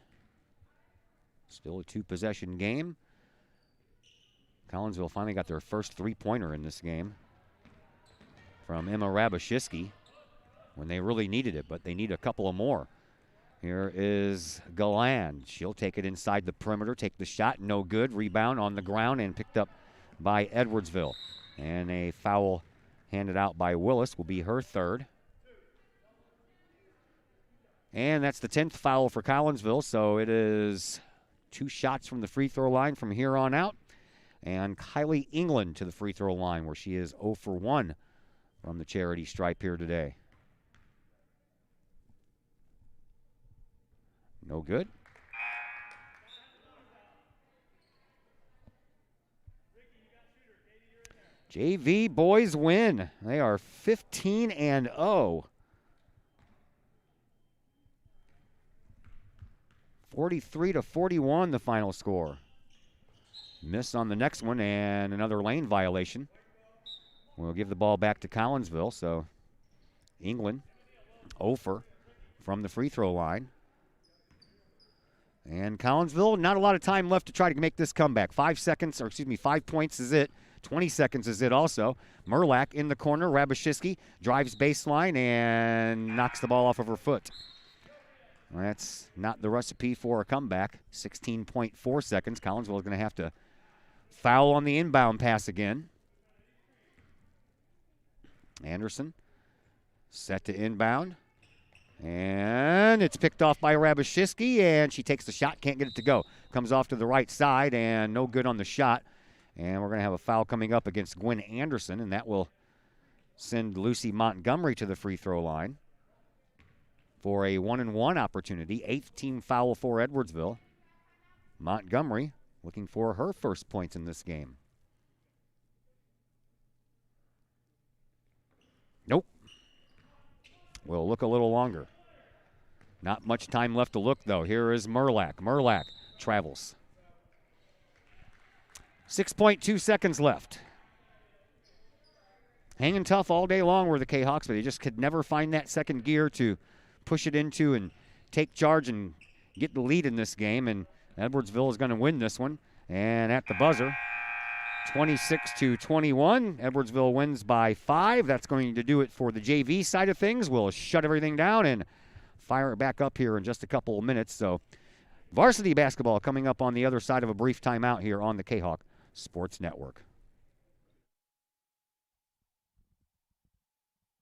Still a 2-possession game. Collinsville finally got their first 3-pointer in this game from Emma Rabashitsky. when they really needed it, but they need a couple of more. Here is Galan. She'll take it inside the perimeter, take the shot, no good. Rebound on the ground and picked up by Edwardsville. And a foul handed out by Willis will be her third. And that's the 10th foul for Collinsville, so it is 2 shots from the free throw line from here on out. And Kylie England to the free throw line, where she is 0 for 1 from the charity stripe here today. No good. JV boys win. They are 15-0. 43-41 the final score. Miss on the next one and another lane violation. We'll give the ball back to Collinsville. So England 0 for from the free throw line. And Collinsville, not a lot of time left to try to make this comeback. 5 points is it. 20 seconds is it also. Merlack in the corner. Rabashitsky drives baseline and knocks the ball off of her foot. Well, that's not the recipe for a comeback. 16.4 seconds. Collinsville is going to have to foul on the inbound pass again. Anderson set to inbound. And it's picked off by Rabashitsky, and she takes the shot, can't get it to go. Comes off to the right side, and no good on the shot. And we're going to have a foul coming up against Gwen Anderson, and that will send Lucy Montgomery to the free throw line for a 1-and-1 opportunity. 8th team foul for Edwardsville. Montgomery looking for her first points in this game. Nope. We'll look a little longer. Not much time left to look, though. Here is Merlack. Merlack travels. 6.2 seconds left. Hanging tough all day long were the Kahawks, but they just could never find that second gear to push it into and take charge and get the lead in this game. And Edwardsville is going to win this one. And at the buzzer, 26-21. Edwardsville wins by 5. That's going to do it for the JV side of things. We'll shut everything down and fire it back up here in just a couple of minutes. So varsity basketball coming up on the other side of a brief timeout here on the Kahok Sports Network.